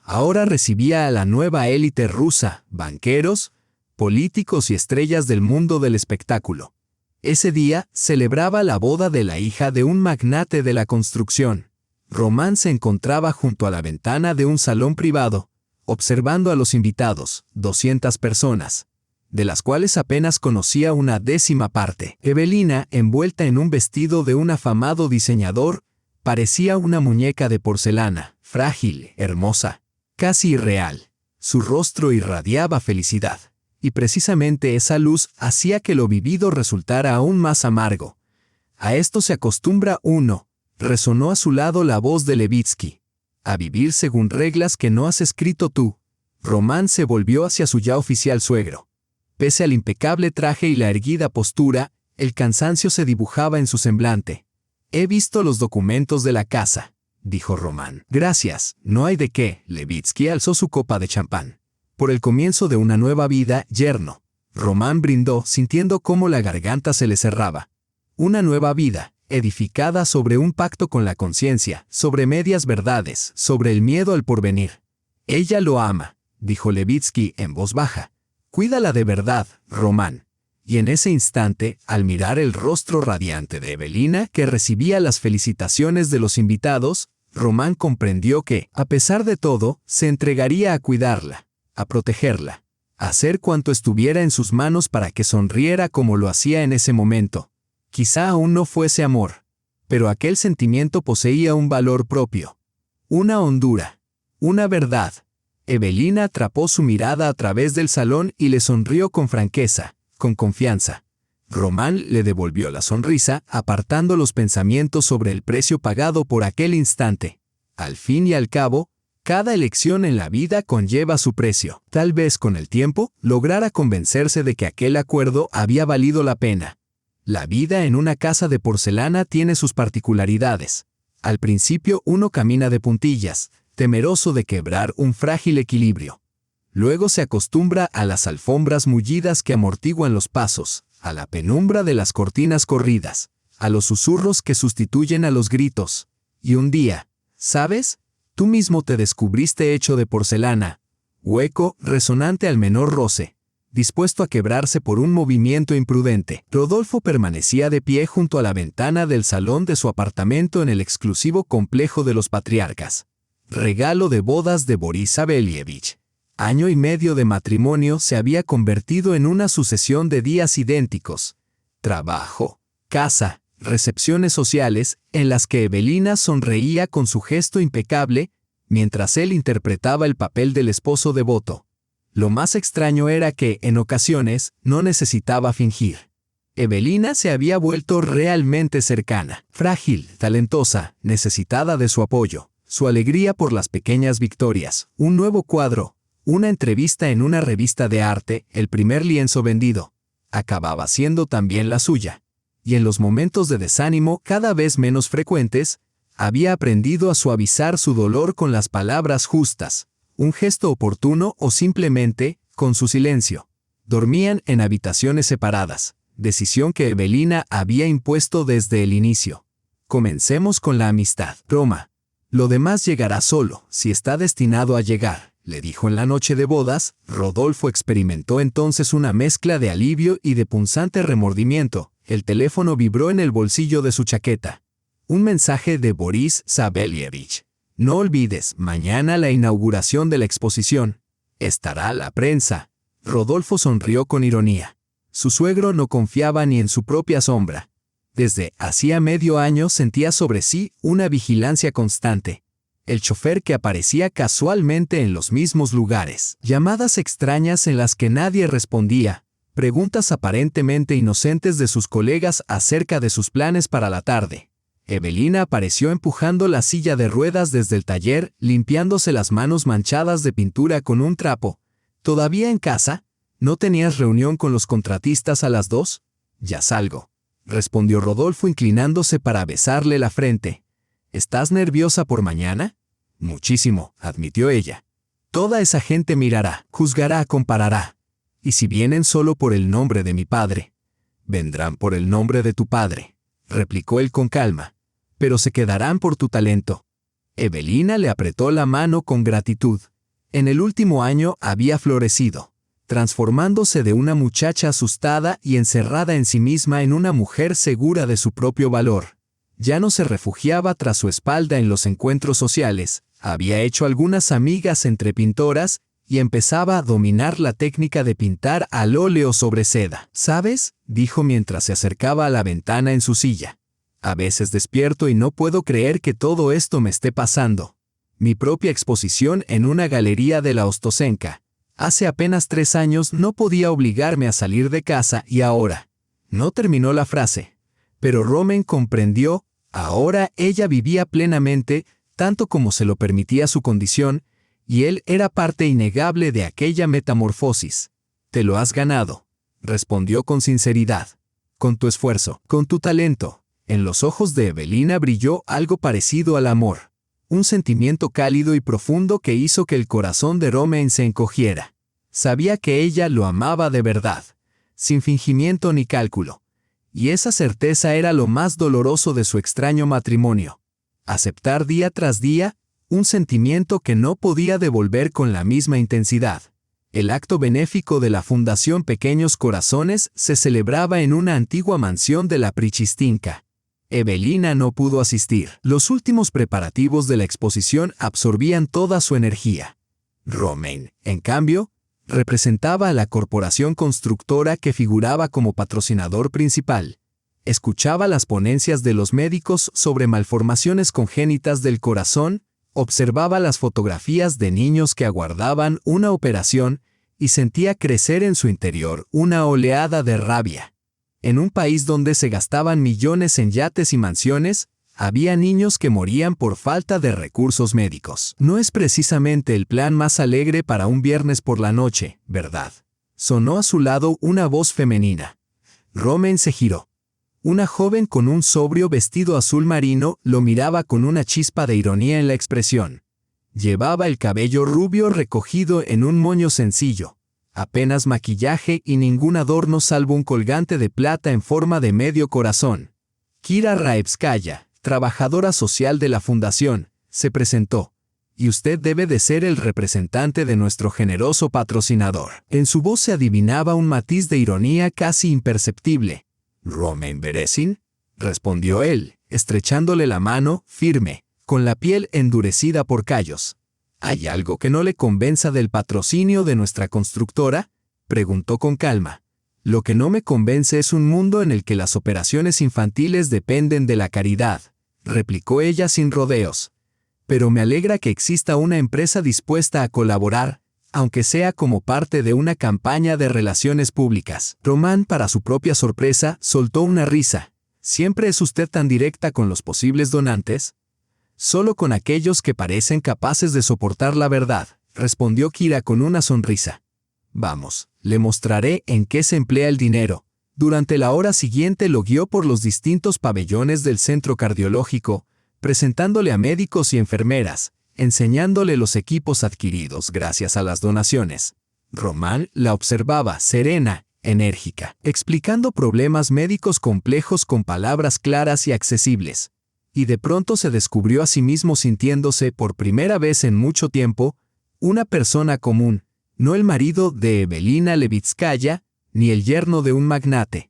ahora recibía a la nueva élite rusa, banqueros, políticos y estrellas del mundo del espectáculo. Ese día celebraba la boda de la hija de un magnate de la construcción. Román se encontraba junto a la ventana de un salón privado, observando a los invitados, 200 personas, de las cuales apenas conocía una décima parte. Evelina, envuelta en un vestido de un afamado diseñador, parecía una muñeca de porcelana, frágil, hermosa, casi irreal. Su rostro irradiaba felicidad, y precisamente esa luz hacía que lo vivido resultara aún más amargo. «A esto se acostumbra uno», resonó a su lado la voz de Levitsky. «A vivir según reglas que no has escrito tú». Román se volvió hacia su ya oficial suegro. Pese al impecable traje y la erguida postura, el cansancio se dibujaba en su semblante. «He visto los documentos de la casa», dijo Román. «Gracias, no hay de qué». Levitsky alzó su copa de champán. «Por el comienzo de una nueva vida, yerno». Román brindó, sintiendo cómo la garganta se le cerraba. Una nueva vida, edificada sobre un pacto con la conciencia, sobre medias verdades, sobre el miedo al porvenir. «Ella lo ama», dijo Levitsky en voz baja. «Cuídala de verdad, Román». Y en ese instante, al mirar el rostro radiante de Evelina, que recibía las felicitaciones de los invitados, Román comprendió que, a pesar de todo, se entregaría a cuidarla, a protegerla, a hacer cuanto estuviera en sus manos para que sonriera como lo hacía en ese momento. Quizá aún no fuese amor, pero aquel sentimiento poseía un valor propio, una hondura, una verdad. Evelina atrapó su mirada a través del salón y le sonrió con franqueza, con confianza. Román le devolvió la sonrisa, apartando los pensamientos sobre el precio pagado por aquel instante. Al fin y al cabo, cada elección en la vida conlleva su precio. Tal vez con el tiempo lograra convencerse de que aquel acuerdo había valido la pena. La vida en una casa de porcelana tiene sus particularidades. Al principio uno camina de puntillas, temeroso de quebrar un frágil equilibrio. Luego se acostumbra a las alfombras mullidas que amortiguan los pasos, a la penumbra de las cortinas corridas, a los susurros que sustituyen a los gritos. Y un día, ¿sabes? Tú mismo te descubriste hecho de porcelana, hueco, resonante al menor roce, dispuesto a quebrarse por un movimiento imprudente. Rodolfo permanecía de pie junto a la ventana del salón de su apartamento en el exclusivo complejo de los Patriarcas. Regalo de bodas de Boris Savélievich. Año y medio de matrimonio se había convertido en una sucesión de días idénticos. Trabajo, casa, recepciones sociales, en las que Evelina sonreía con su gesto impecable, mientras él interpretaba el papel del esposo devoto. Lo más extraño era que, en ocasiones, no necesitaba fingir. Evelina se había vuelto realmente cercana, frágil, talentosa, necesitada de su apoyo, su alegría por las pequeñas victorias, un nuevo cuadro, una entrevista en una revista de arte, el primer lienzo vendido. Acababa siendo también la suya. Y en los momentos de desánimo, cada vez menos frecuentes, había aprendido a suavizar su dolor con las palabras justas, un gesto oportuno o simplemente, con su silencio. Dormían en habitaciones separadas, decisión que Evelina había impuesto desde el inicio. Comencemos con la amistad. Roma. Lo demás llegará solo, si está destinado a llegar, le dijo en la noche de bodas. Rodolfo experimentó entonces una mezcla de alivio y de punzante remordimiento. El teléfono vibró en el bolsillo de su chaqueta. Un mensaje de Boris Savélievich. No olvides, mañana la inauguración de la exposición. Estará la prensa. Rodolfo sonrió con ironía. Su suegro no confiaba ni en su propia sombra. Desde hacía medio año sentía sobre sí una vigilancia constante. El chofer que aparecía casualmente en los mismos lugares. Llamadas extrañas en las que nadie respondía. Preguntas aparentemente inocentes de sus colegas acerca de sus planes para la tarde. Evelina apareció empujando la silla de ruedas desde el taller, limpiándose las manos manchadas de pintura con un trapo. ¿Todavía en casa? ¿No tenías reunión con los contratistas a las 2? Ya salgo, respondió Rodolfo inclinándose para besarle la frente. ¿Estás nerviosa por mañana? Muchísimo, admitió ella. Toda esa gente mirará, juzgará, comparará. Y si vienen solo por el nombre de mi padre, vendrán por el nombre de tu padre, replicó él con calma, pero se quedarán por tu talento. Evelina le apretó la mano con gratitud. En el último año había florecido, transformándose de una muchacha asustada y encerrada en sí misma en una mujer segura de su propio valor. Ya no se refugiaba tras su espalda en los encuentros sociales, había hecho algunas amigas entre pintoras, y empezaba a dominar la técnica de pintar al óleo sobre seda. ¿Sabes?, dijo mientras se acercaba a la ventana en su silla. A veces despierto y no puedo creer que todo esto me esté pasando. Mi propia exposición en una galería de la Ostosenka. Hace apenas 3 años no podía obligarme a salir de casa y ahora. No terminó la frase. Pero Romain comprendió, ahora ella vivía plenamente, tanto como se lo permitía su condición, y él era parte innegable de aquella metamorfosis. Te lo has ganado, respondió con sinceridad. Con tu esfuerzo, con tu talento. En los ojos de Evelina brilló algo parecido al amor. Un sentimiento cálido y profundo que hizo que el corazón de Romain se encogiera. Sabía que ella lo amaba de verdad, sin fingimiento ni cálculo. Y esa certeza era lo más doloroso de su extraño matrimonio. Aceptar día tras día un sentimiento que no podía devolver con la misma intensidad. El acto benéfico de la Fundación Pequeños Corazones se celebraba en una antigua mansión de la Prichistinka. Evelina no pudo asistir. Los últimos preparativos de la exposición absorbían toda su energía. Romain, en cambio, representaba a la corporación constructora que figuraba como patrocinador principal. Escuchaba las ponencias de los médicos sobre malformaciones congénitas del corazón, observaba las fotografías de niños que aguardaban una operación y sentía crecer en su interior una oleada de rabia. En un país donde se gastaban millones en yates y mansiones, había niños que morían por falta de recursos médicos. No es precisamente el plan más alegre para un viernes por la noche, ¿verdad? Sonó a su lado una voz femenina. Romain se giró. Una joven con un sobrio vestido azul marino lo miraba con una chispa de ironía en la expresión. Llevaba el cabello rubio recogido en un moño sencillo. Apenas maquillaje y ningún adorno salvo un colgante de plata en forma de medio corazón. Kira Raevskaya, trabajadora social de la fundación, se presentó. Y usted debe de ser el representante de nuestro generoso patrocinador. En su voz se adivinaba un matiz de ironía casi imperceptible. «¿Romain Berezin?», respondió él, estrechándole la mano, firme, con la piel endurecida por callos. «¿Hay algo que no le convenza del patrocinio de nuestra constructora?», preguntó con calma. «Lo que no me convence es un mundo en el que las operaciones infantiles dependen de la caridad», replicó ella sin rodeos. «Pero me alegra que exista una empresa dispuesta a colaborar, aunque sea como parte de una campaña de relaciones públicas». Román, para su propia sorpresa, soltó una risa. «¿Siempre es usted tan directa con los posibles donantes?». «Solo con aquellos que parecen capaces de soportar la verdad», respondió Kira con una sonrisa. «Vamos, le mostraré en qué se emplea el dinero». Durante la hora siguiente lo guió por los distintos pabellones del centro cardiológico, presentándole a médicos y enfermeras, enseñándole los equipos adquiridos gracias a las donaciones. Román la observaba, serena, enérgica, explicando problemas médicos complejos con palabras claras y accesibles. Y de pronto se descubrió a sí mismo sintiéndose, por primera vez en mucho tiempo, una persona común, no el marido de Evelina Levitskaya, ni el yerno de un magnate.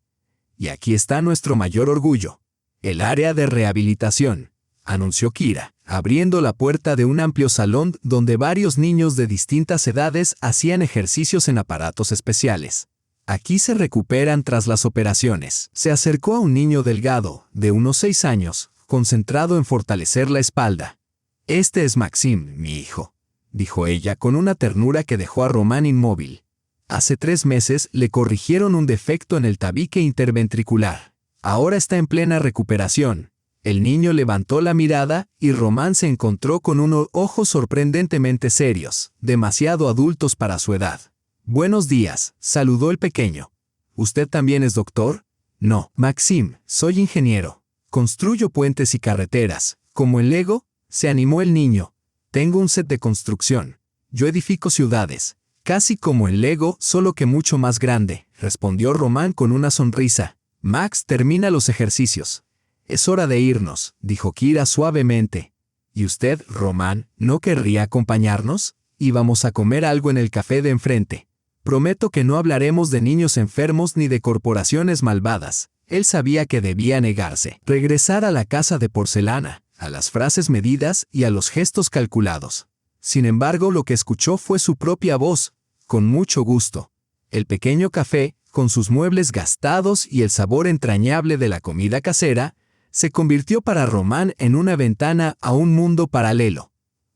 «Y aquí está nuestro mayor orgullo, el área de rehabilitación», anunció Kira, abriendo la puerta de un amplio salón donde varios niños de distintas edades hacían ejercicios en aparatos especiales. «Aquí se recuperan tras las operaciones». Se acercó a un niño delgado, de unos 6 años, concentrado en fortalecer la espalda. «Este es Maxim, mi hijo», dijo ella con una ternura que dejó a Román inmóvil. Hace 3 meses le corrigieron un defecto en el tabique interventricular. Ahora está en plena recuperación. El niño levantó la mirada y Román se encontró con unos ojos sorprendentemente serios, demasiado adultos para su edad. «Buenos días», saludó el pequeño. «¿Usted también es doctor?». «No, Maxim, soy ingeniero. Construyo puentes y carreteras. Como en Lego», se animó el niño. «Tengo un set de construcción. Yo edifico ciudades. Casi como en Lego, solo que mucho más grande», respondió Román con una sonrisa. «Max termina los ejercicios». «Es hora de irnos», dijo Kira suavemente. «¿Y usted, Román, no querría acompañarnos? Íbamos a comer algo en el café de enfrente. Prometo que no hablaremos de niños enfermos ni de corporaciones malvadas». Él sabía que debía negarse, regresar a la casa de porcelana, a las frases medidas y a los gestos calculados. Sin embargo, lo que escuchó fue su propia voz, con mucho gusto. El pequeño café, con sus muebles gastados y el sabor entrañable de la comida casera, se convirtió para Román en una ventana a un mundo paralelo.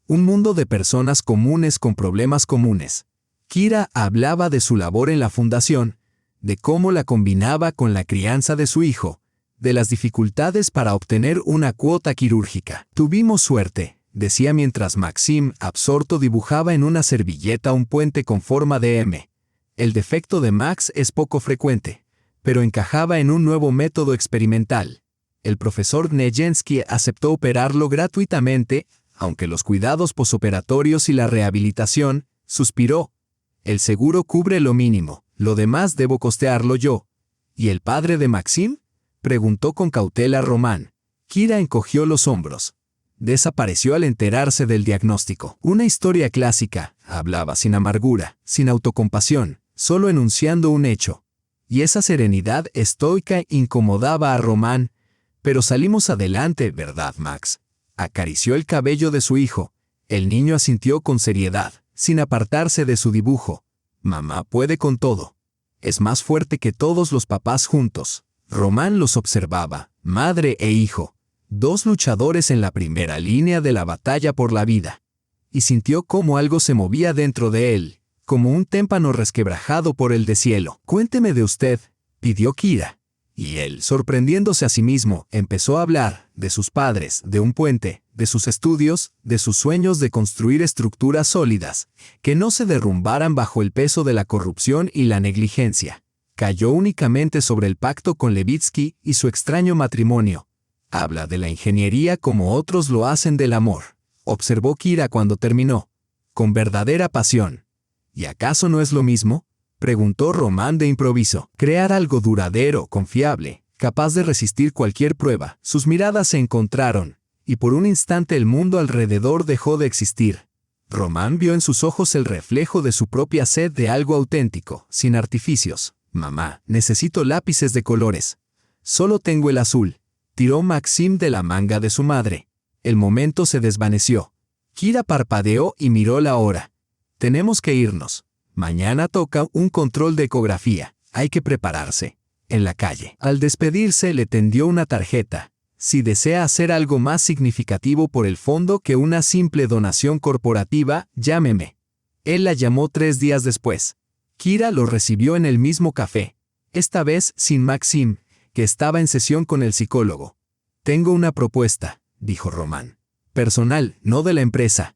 Un mundo de personas comunes con problemas comunes. Kira hablaba de su labor en la fundación, de cómo la combinaba con la crianza de su hijo, de las dificultades para obtener una cuota quirúrgica. «Tuvimos suerte», decía mientras Maxim, absorto, dibujaba en una servilleta un puente con forma de M. El defecto de Max es poco frecuente, pero encajaba en un nuevo método experimental. El profesor Nejensky aceptó operarlo gratuitamente, aunque los cuidados posoperatorios y la rehabilitación, suspiró. «El seguro cubre lo mínimo, lo demás debo costearlo yo». «¿Y el padre de Maxim?», preguntó con cautela Román. Kira encogió los hombros. Desapareció al enterarse del diagnóstico. «Una historia clásica», hablaba sin amargura, sin autocompasión, solo enunciando un hecho. Y esa serenidad estoica incomodaba a Román. «Pero salimos adelante, ¿verdad, Max?». Acarició el cabello de su hijo. El niño asintió con seriedad, sin apartarse de su dibujo. «Mamá puede con todo. Es más fuerte que todos los papás juntos». Román los observaba, madre e hijo, 2 luchadores en la primera línea de la batalla por la vida. Y sintió cómo algo se movía dentro de él, como un témpano resquebrajado por el deshielo. «Cuénteme de usted», pidió Kira. Y él, sorprendiéndose a sí mismo, empezó a hablar de sus padres, de un puente, de sus estudios, de sus sueños de construir estructuras sólidas, que no se derrumbaran bajo el peso de la corrupción y la negligencia. Cayó únicamente sobre el pacto con Levitsky y su extraño matrimonio. Habla de la ingeniería como otros lo hacen del amor. observó Kira cuando terminó, con verdadera pasión. ¿Y acaso no es lo mismo?, preguntó Román de improviso. Crear algo duradero, confiable, capaz de resistir cualquier prueba. Sus miradas se encontraron, y por un instante el mundo alrededor dejó de existir. Román vio en sus ojos el reflejo de su propia sed de algo auténtico, sin artificios. Mamá, necesito lápices de colores. Solo tengo el azul. Tiró Maxim de la manga de su madre. El momento se desvaneció. Kira parpadeó y miró la hora. Tenemos que irnos. Mañana toca un control de ecografía. Hay que prepararse. En la calle. Al despedirse le tendió una tarjeta. Si desea hacer algo más significativo por el fondo que una simple donación corporativa, llámeme. Él la llamó 3 días después. Kira lo recibió en el mismo café. Esta vez sin Maxim, que estaba en sesión con el psicólogo. Tengo una propuesta, dijo Román. Personal, no de la empresa.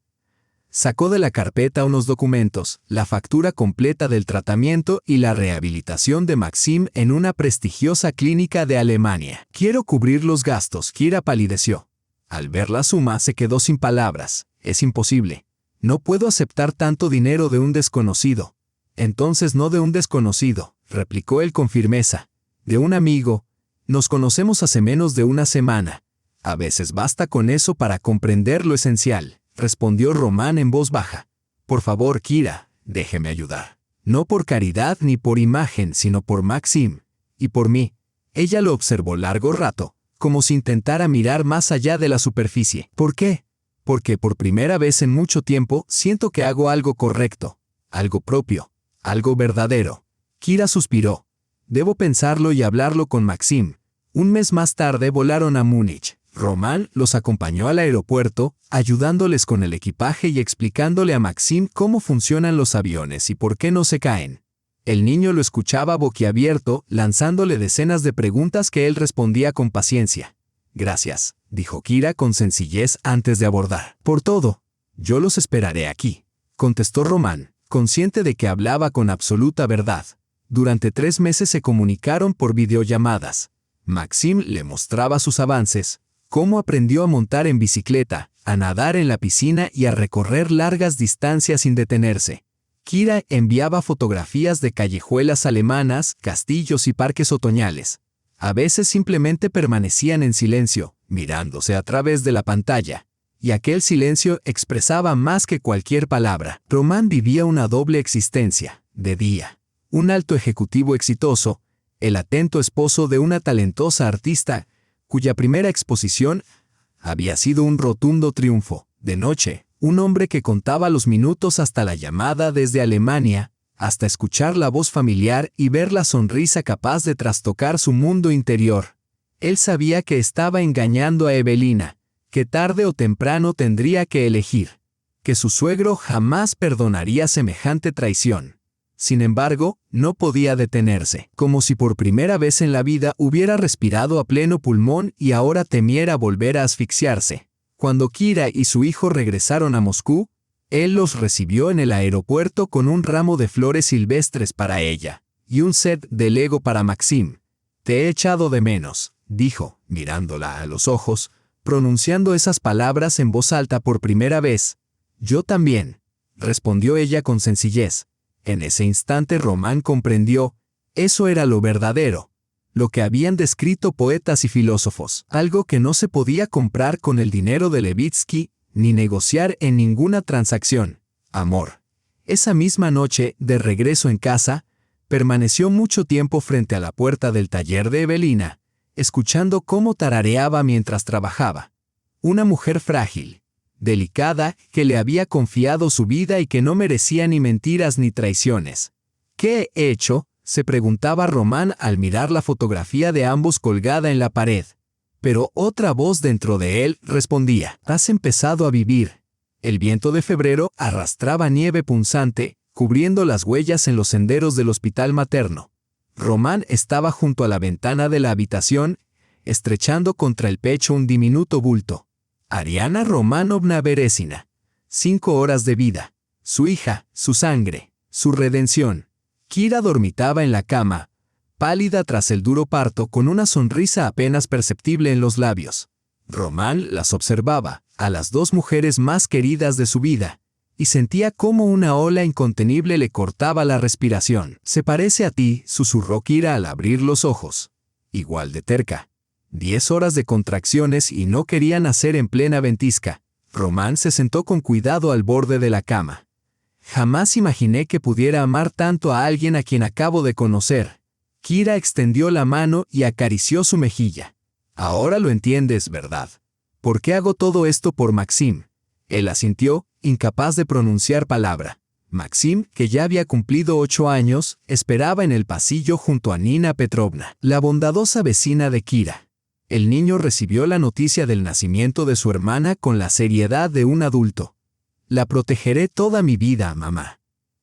Sacó de la carpeta unos documentos, la factura completa del tratamiento y la rehabilitación de Maxim en una prestigiosa clínica de Alemania. Quiero cubrir los gastos. Kira palideció. Al ver la suma se quedó sin palabras. Es imposible. No puedo aceptar tanto dinero de un desconocido. Entonces no de un desconocido, replicó él con firmeza. De un amigo. Nos conocemos hace menos de una semana. A veces basta con eso para comprender lo esencial. Respondió Román en voz baja. Por favor, Kira, déjeme ayudar. No por caridad ni por imagen, sino por Maxim. Y por mí. Ella lo observó largo rato, como si intentara mirar más allá de la superficie. ¿Por qué? Porque por primera vez en mucho tiempo siento que hago algo correcto, algo propio, algo verdadero. Kira suspiró. Debo pensarlo y hablarlo con Maxim. Un mes más tarde volaron a Múnich. Román los acompañó al aeropuerto, ayudándoles con el equipaje y explicándole a Maxim cómo funcionan los aviones y por qué no se caen. El niño lo escuchaba boquiabierto, lanzándole decenas de preguntas que él respondía con paciencia. Gracias, dijo Kira con sencillez antes de abordar. Por todo. Yo los esperaré aquí, contestó Román, consciente de que hablaba con absoluta verdad. Durante 3 meses se comunicaron por videollamadas. Maxim le mostraba sus avances, cómo aprendió a montar en bicicleta, a nadar en la piscina y a recorrer largas distancias sin detenerse. Kira enviaba fotografías de callejuelas alemanas, castillos y parques otoñales. A veces simplemente permanecían en silencio, mirándose a través de la pantalla. Y aquel silencio expresaba más que cualquier palabra. Román vivía una doble existencia. De día, un alto ejecutivo exitoso, el atento esposo de una talentosa artista, cuya primera exposición había sido un rotundo triunfo. De noche, un hombre que contaba los minutos hasta la llamada desde Alemania, hasta escuchar la voz familiar y ver la sonrisa capaz de trastocar su mundo interior. Él sabía que estaba engañando a Evelina, que tarde o temprano tendría que elegir, que su suegro jamás perdonaría semejante traición. Sin embargo, no podía detenerse, como si por primera vez en la vida hubiera respirado a pleno pulmón y ahora temiera volver a asfixiarse. Cuando Kira y su hijo regresaron a Moscú, él los recibió en el aeropuerto con un ramo de flores silvestres para ella y un set de Lego para Maxim. Te he echado de menos, dijo, mirándola a los ojos, pronunciando esas palabras en voz alta por primera vez. Yo también, respondió ella con sencillez. En ese instante Román comprendió, eso era lo verdadero, lo que habían descrito poetas y filósofos, algo que no se podía comprar con el dinero de Levitsky, ni negociar en ninguna transacción. Amor. Esa misma noche, de regreso en casa, permaneció mucho tiempo frente a la puerta del taller de Evelina, escuchando cómo tarareaba mientras trabajaba. Una mujer frágil, delicada, que le había confiado su vida y que no merecía ni mentiras ni traiciones. ¿Qué he hecho?, se preguntaba Román al mirar la fotografía de ambos colgada en la pared. Pero otra voz dentro de él respondía, has empezado a vivir. El viento de febrero arrastraba nieve punzante, cubriendo las huellas en los senderos del hospital materno. Román estaba junto a la ventana de la habitación, estrechando contra el pecho un diminuto bulto. Ariana Romanovna Berezina. 5 horas de vida. Su hija, su sangre, su redención. Kira dormitaba en la cama, pálida tras el duro parto, con una sonrisa apenas perceptible en los labios. Román las observaba, a las dos mujeres más queridas de su vida, y sentía cómo una ola incontenible le cortaba la respiración. «Se parece a ti», susurró Kira al abrir los ojos. Igual de terca. 10 horas de contracciones y no quería nacer en plena ventisca. Román se sentó con cuidado al borde de la cama. «Jamás imaginé que pudiera amar tanto a alguien a quien acabo de conocer». Kira extendió la mano y acarició su mejilla. «Ahora lo entiendes, ¿verdad? ¿Por qué hago todo esto por Maxim?» Él asintió, incapaz de pronunciar palabra. Maxim, que ya había cumplido 8 años, esperaba en el pasillo junto a Nina Petrovna, la bondadosa vecina de Kira. El niño recibió la noticia del nacimiento de su hermana con la seriedad de un adulto. «La protegeré toda mi vida, mamá.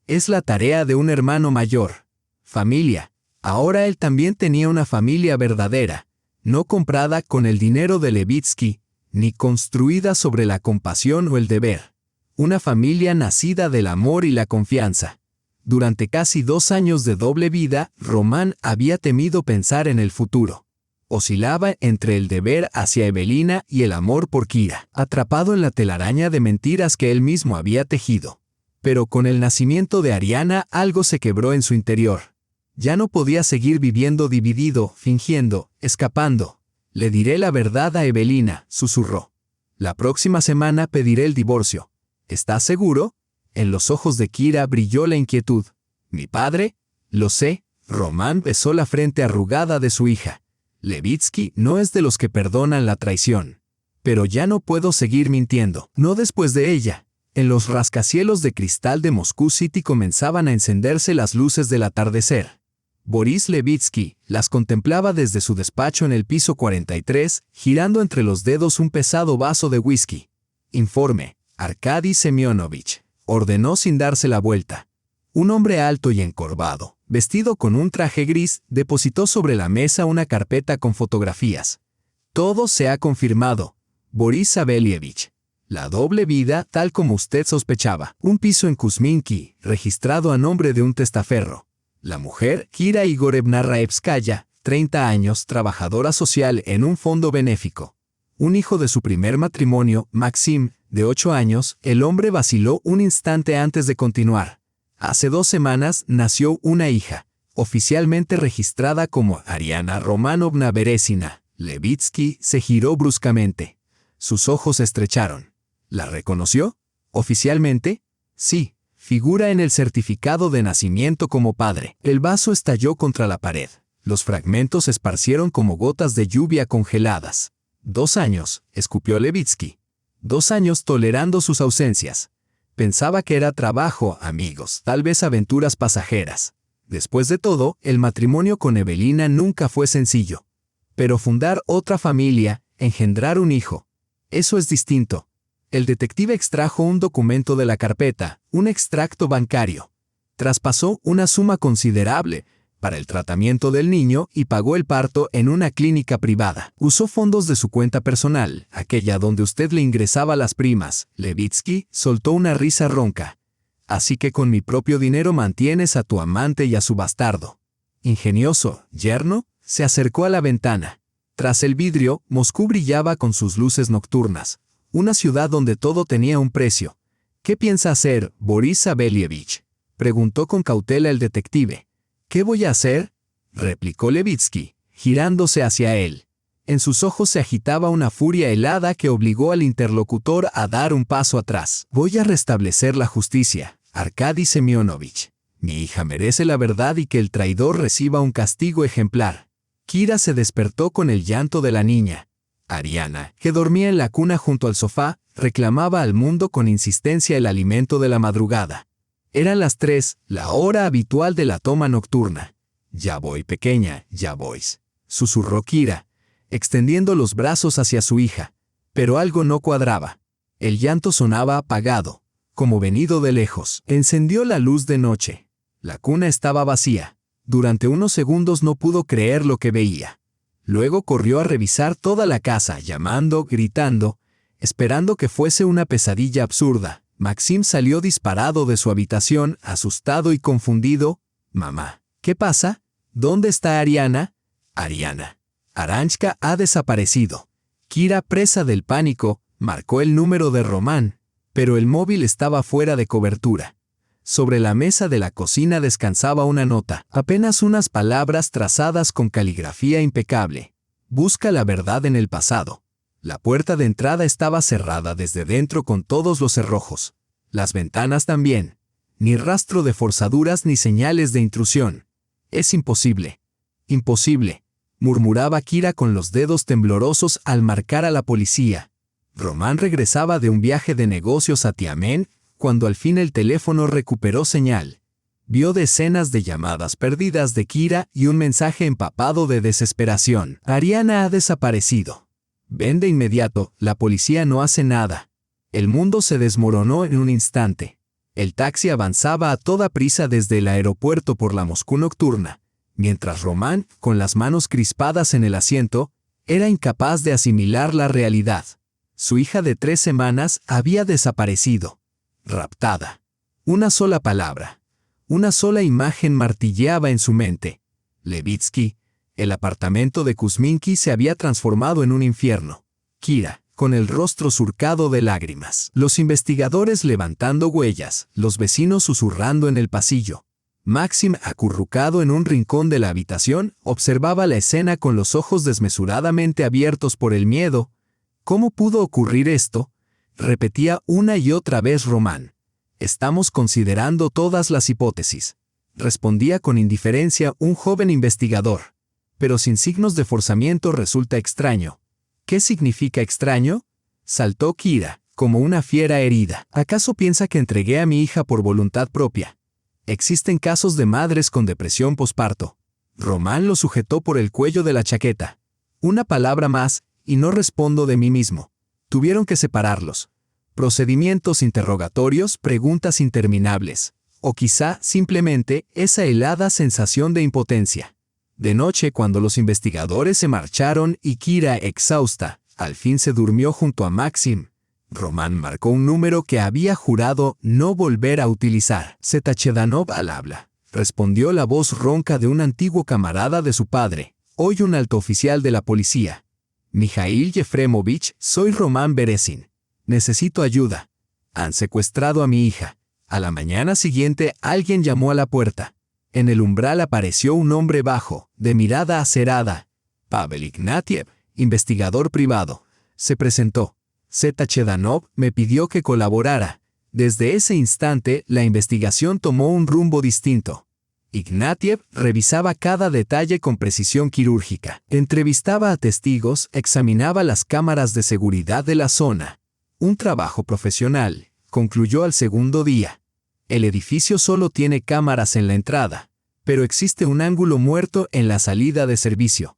Es la tarea de un hermano mayor. Familia». Ahora él también tenía una familia verdadera, no comprada con el dinero de Levitsky, ni construida sobre la compasión o el deber. Una familia nacida del amor y la confianza. Durante casi 2 años de doble vida, Román había temido pensar en el futuro. Oscilaba entre el deber hacia Evelina y el amor por Kira, atrapado en la telaraña de mentiras que él mismo había tejido. Pero con el nacimiento de Ariana algo se quebró en su interior. Ya no podía seguir viviendo dividido, fingiendo, escapando. «Le diré la verdad a Evelina», susurró. «La próxima semana pediré el divorcio. ¿Estás seguro?» En los ojos de Kira brilló la inquietud. «¿Mi padre?» «Lo sé». Román besó la frente arrugada de su hija. «Levitsky no es de los que perdonan la traición. Pero ya no puedo seguir mintiendo. No después de ella». En los rascacielos de cristal de Moscú City comenzaban a encenderse las luces del atardecer. Boris Levitsky las contemplaba desde su despacho en el piso 43, girando entre los dedos un pesado vaso de whisky. «Informe, Arkady Semyonovich», ordenó sin darse la vuelta. Un hombre alto y encorvado, vestido con un traje gris, depositó sobre la mesa una carpeta con fotografías. «Todo se ha confirmado, Boris Sabelievich. La doble vida, tal como usted sospechaba. Un piso en Kuzminki, registrado a nombre de un testaferro. La mujer, Kira Igorevna Raevskaya, 30 años, trabajadora social en un fondo benéfico. Un hijo de su primer matrimonio, Maxim, de 8 años. El hombre vaciló un instante antes de continuar. Hace 2 semanas nació una hija, oficialmente registrada como Ariana Romanovna Beresina. Levitsky se giró bruscamente. Sus ojos se estrecharon. ¿La reconoció? ¿Oficialmente? Sí. Figura en el certificado de nacimiento como padre». El vaso estalló contra la pared. Los fragmentos se esparcieron como gotas de lluvia congeladas. 2 años, escupió Levitsky. 2 años tolerando sus ausencias. Pensaba que era trabajo, amigos, tal vez aventuras pasajeras. Después de todo, el matrimonio con Evelina nunca fue sencillo. Pero fundar otra familia, engendrar un hijo, eso es distinto. El detective extrajo un documento de la carpeta, un extracto bancario. Traspasó una suma considerable para el tratamiento del niño y pagó el parto en una clínica privada. Usó fondos de su cuenta personal, aquella donde usted le ingresaba las primas. Levitsky soltó una risa ronca. «Así que con mi propio dinero mantienes a tu amante y a su bastardo». Ingenioso, yerno, se acercó a la ventana. Tras el vidrio, Moscú brillaba con sus luces nocturnas. Una ciudad donde todo tenía un precio. «¿Qué piensa hacer, Boris Sabelievich?», preguntó con cautela el detective. «¿Qué voy a hacer?», replicó Levitsky, girándose hacia él. En sus ojos se agitaba una furia helada que obligó al interlocutor a dar un paso atrás. «Voy a restablecer la justicia, Arkady Semyonovich. Mi hija merece la verdad y que el traidor reciba un castigo ejemplar». Kira se despertó con el llanto de la niña. Ariana, que dormía en la cuna junto al sofá, reclamaba al mundo con insistencia el alimento de la madrugada. Eran las 3, la hora habitual de la toma nocturna. «Ya voy, pequeña, ya voy», susurró Kira, extendiendo los brazos hacia su hija. Pero algo no cuadraba. El llanto sonaba apagado, como venido de lejos. Encendió la luz de noche. La cuna estaba vacía. Durante unos segundos no pudo creer lo que veía. Luego corrió a revisar toda la casa, llamando, gritando, esperando que fuese una pesadilla absurda. Maxim salió disparado de su habitación, asustado y confundido. «Mamá, ¿qué pasa? ¿Dónde está Ariana?» «Ariana. Aranchka ha desaparecido». Kira, presa del pánico, marcó el número de Román, pero el móvil estaba fuera de cobertura. Sobre la mesa de la cocina descansaba una nota, apenas unas palabras trazadas con caligrafía impecable. Busca la verdad en el pasado. La puerta de entrada estaba cerrada desde dentro con todos los cerrojos. Las ventanas también. Ni rastro de forzaduras ni señales de intrusión. Es imposible. Imposible, murmuraba Kira con los dedos temblorosos al marcar a la policía. Román regresaba de un viaje de negocios a Tiamén cuando al fin el teléfono recuperó señal. Vio decenas de llamadas perdidas de Kira y un mensaje empapado de desesperación. Ariana ha desaparecido. Ven de inmediato, la policía no hace nada. El mundo se desmoronó en un instante. El taxi avanzaba a toda prisa desde el aeropuerto por la Moscú nocturna, mientras Román, con las manos crispadas en el asiento, era incapaz de asimilar la realidad. Su hija de 3 semanas había desaparecido. Raptada. Una sola palabra, una sola imagen martilleaba en su mente. Levitsky, el apartamento de Kuzminki se había transformado en un infierno. Kira, con el rostro surcado de lágrimas. Los investigadores levantando huellas, los vecinos susurrando en el pasillo. Maxim, acurrucado en un rincón de la habitación, observaba la escena con los ojos desmesuradamente abiertos por el miedo. ¿Cómo pudo ocurrir esto?, repetía una y otra vez Román. Estamos considerando todas las hipótesis, respondía con indiferencia un joven investigador. Pero sin signos de forzamiento resulta extraño. ¿Qué significa extraño?, saltó Kira, como una fiera herida. ¿Acaso piensa que entregué a mi hija por voluntad propia? Existen casos de madres con depresión posparto. Román lo sujetó por el cuello de la chaqueta. Una palabra más, y no respondo de mí mismo. Tuvieron que separarlos. Procedimientos interrogatorios, preguntas interminables. O quizá, simplemente, esa helada sensación de impotencia. De noche, cuando los investigadores se marcharon y Kira, exhausta, al fin se durmió junto a Maxim, Román marcó un número que había jurado no volver a utilizar. Zetachedanov al habla, respondió la voz ronca de un antiguo camarada de su padre, hoy un alto oficial de la policía. Mijail Yefremovich, soy Román Berezin. Necesito ayuda. Han secuestrado a mi hija. A la mañana siguiente alguien llamó a la puerta. En el umbral apareció un hombre bajo, de mirada acerada. Pavel Ignatiev, investigador privado. Se presentó. Zetachedanov me pidió que colaborara. Desde ese instante, la investigación tomó un rumbo distinto. Ignatiev revisaba cada detalle con precisión quirúrgica. Entrevistaba a testigos, examinaba las cámaras de seguridad de la zona. Un trabajo profesional, concluyó al segundo día. El edificio solo tiene cámaras en la entrada, pero existe un ángulo muerto en la salida de servicio.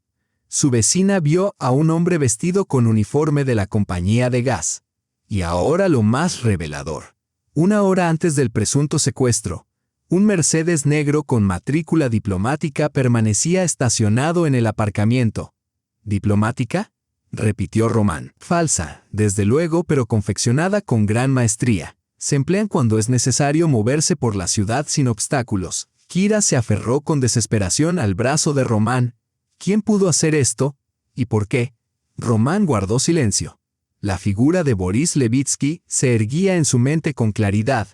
Su vecina vio a un hombre vestido con uniforme de la compañía de gas. Y ahora lo más revelador. 1 hora antes del presunto secuestro, un Mercedes negro con matrícula diplomática permanecía estacionado en el aparcamiento. ¿Diplomática?, repitió Román. Falsa, desde luego, pero confeccionada con gran maestría. Se emplean cuando es necesario moverse por la ciudad sin obstáculos. Kira se aferró con desesperación al brazo de Román. ¿Quién pudo hacer esto? ¿Y por qué? Román guardó silencio. La figura de Boris Levitsky se erguía en su mente con claridad,